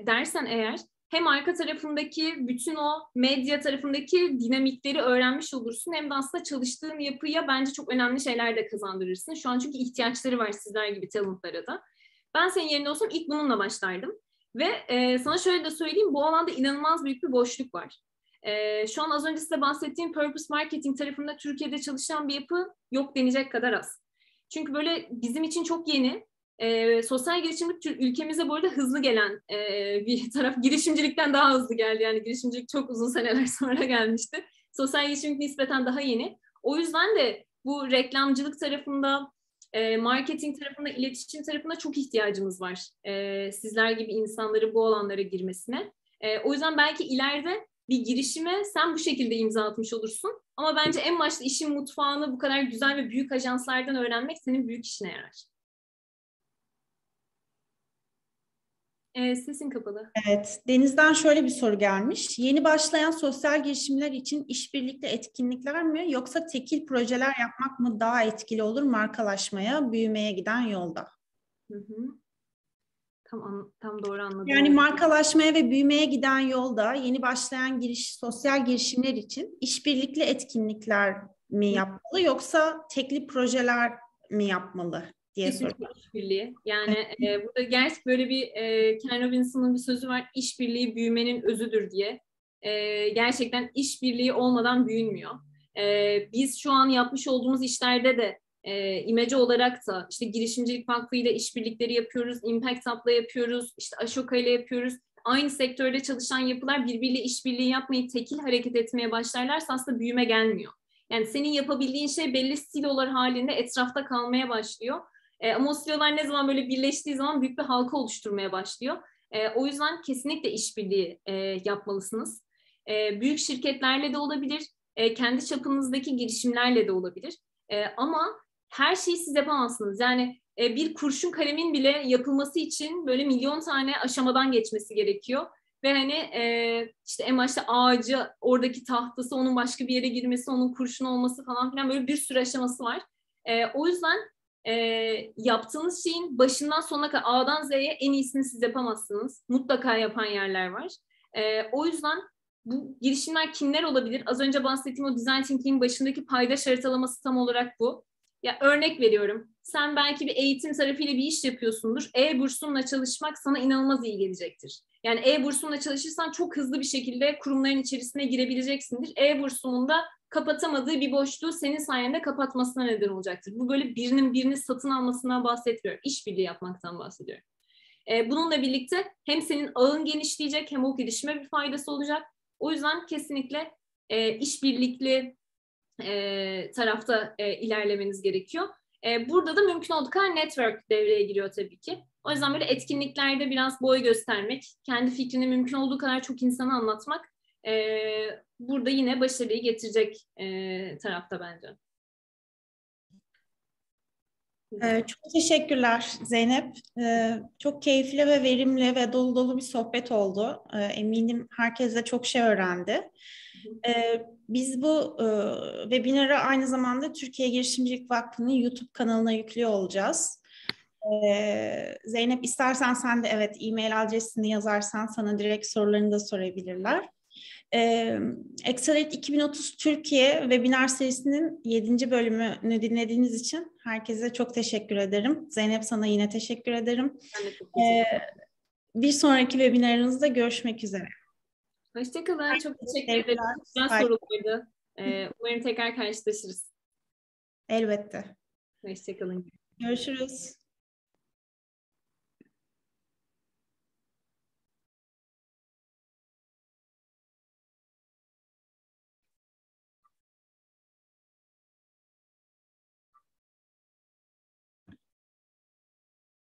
dersen eğer, hem arka tarafındaki bütün o medya tarafındaki dinamikleri öğrenmiş olursun, hem de aslında çalıştığın yapıya bence çok önemli şeyler de kazandırırsın. Şu an çünkü ihtiyaçları var sizler gibi talentlara da. Ben senin yerinde olsam ilk bununla başlardım. Ve sana şöyle de söyleyeyim, bu alanda inanılmaz büyük bir boşluk var. Şu an az önce size bahsettiğim purpose marketing tarafında Türkiye'de çalışan bir yapı yok denecek kadar az. Çünkü böyle bizim için çok yeni. Sosyal girişimcilik ülkemize bu arada hızlı gelen bir taraf. Girişimcilikten daha hızlı geldi. Yani girişimcilik çok uzun seneler sonra gelmişti. Sosyal girişimcilik nispeten daha yeni. O yüzden de bu reklamcılık tarafında, marketing tarafında, iletişim tarafında çok ihtiyacımız var. Sizler gibi insanların bu alanlara girmesine. O yüzden belki ileride bir girişime sen bu şekilde imza atmış olursun. Ama bence en başta işin mutfağını bu kadar güzel ve büyük ajanslardan öğrenmek senin büyük işine yarar. Sesin kapalı. Evet, Deniz'den şöyle bir soru gelmiş. Yeni başlayan sosyal girişimler için işbirlikli etkinlikler mi yoksa tekil projeler yapmak mı daha etkili olur markalaşmaya, büyümeye giden yolda? Hı hı. Tam doğru anladım. Yani markalaşmaya ve büyümeye giden yolda yeni başlayan sosyal girişimler için işbirlikli etkinlikler mi yapmalı yoksa tekli projeler mi yapmalı diye Kesinlikle soruyorum. işbirliği. Yani burada gerçi böyle bir Ken Robinson'ın bir sözü var. İşbirliği büyümenin özüdür diye. Gerçekten işbirliği olmadan büyünmüyor. Biz şu an yapmış olduğumuz işlerde de imece olarak da işte Girişimcilik Vakfı ile işbirlikleri yapıyoruz. Impact Hub'la yapıyoruz. İşte Ashoka ile yapıyoruz. Aynı sektörde çalışan yapılar birbiriyle işbirliği yapmayı, tekil hareket etmeye başlarlarsa aslında büyüme gelmiyor. Yani senin yapabildiğin şey belli silolar halinde etrafta kalmaya başlıyor. Ama o silolar ne zaman böyle birleştiği zaman büyük bir halka oluşturmaya başlıyor. O yüzden kesinlikle işbirliği yapmalısınız. Büyük şirketlerle de olabilir, kendi çapınızdaki girişimlerle de olabilir. Ama her şeyi siz yapamazsınız. Yani bir kurşun kalemin bile yapılması için böyle milyon tane aşamadan geçmesi gerekiyor. Ve hani işte en başta ağacı, oradaki tahtası, onun başka bir yere girmesi, onun kurşun olması falan filan, böyle bir sürü aşaması var. O yüzden yaptığınız şeyin başından sonuna kadar A'dan Z'ye en iyisini siz yapamazsınız. Mutlaka yapan yerler var. O yüzden bu girişimler kimler olabilir? Az önce bahsettiğim o design thinking'in başındaki paydaş haritalaması tam olarak bu. Ya örnek veriyorum. Sen belki bir eğitim tarafıyla bir iş yapıyorsundur. E-bursunla çalışmak sana inanılmaz iyi gelecektir. Yani e-bursunla çalışırsan çok hızlı bir şekilde kurumların içerisine girebileceksindir. E-bursunun da kapatamadığı bir boşluğu senin sayende kapatmasına neden olacaktır. Bu böyle birinin birini satın almasından bahsetmiyorum. İşbirliği yapmaktan bahsediyorum. Bununla birlikte hem senin ağın genişleyecek hem o girişime bir faydası olacak. O yüzden kesinlikle işbirlikli tarafta ilerlemeniz gerekiyor. Burada da mümkün olduğu kadar network devreye giriyor tabii ki. O yüzden böyle etkinliklerde biraz boy göstermek, kendi fikrini mümkün olduğu kadar çok insana anlatmak burada yine başarıyı getirecek tarafta bence. Çok teşekkürler Zeynep. Çok keyifli ve verimli ve dolu dolu bir sohbet oldu. Eminim herkes de çok şey öğrendi. Biz bu webinarı aynı zamanda Türkiye Girişimcilik Vakfı'nın YouTube kanalına yüklüyor olacağız. Zeynep, istersen sen de evet e-mail adresini yazarsan sana direkt sorularını da sorabilirler. Accelerate 2030 Türkiye webinar serisinin 7. bölümünü dinlediğiniz için herkese çok teşekkür ederim. Zeynep, sana yine teşekkür ederim. Ben de çok teşekkür ederim. Bir sonraki webinarınızda görüşmek üzere. Hoşçakalın. Çok teşekkür ederim. Güzel sorulardı. Umarım tekrar karşılaşırız. Elbette. Hoşçakalın. Görüşürüz.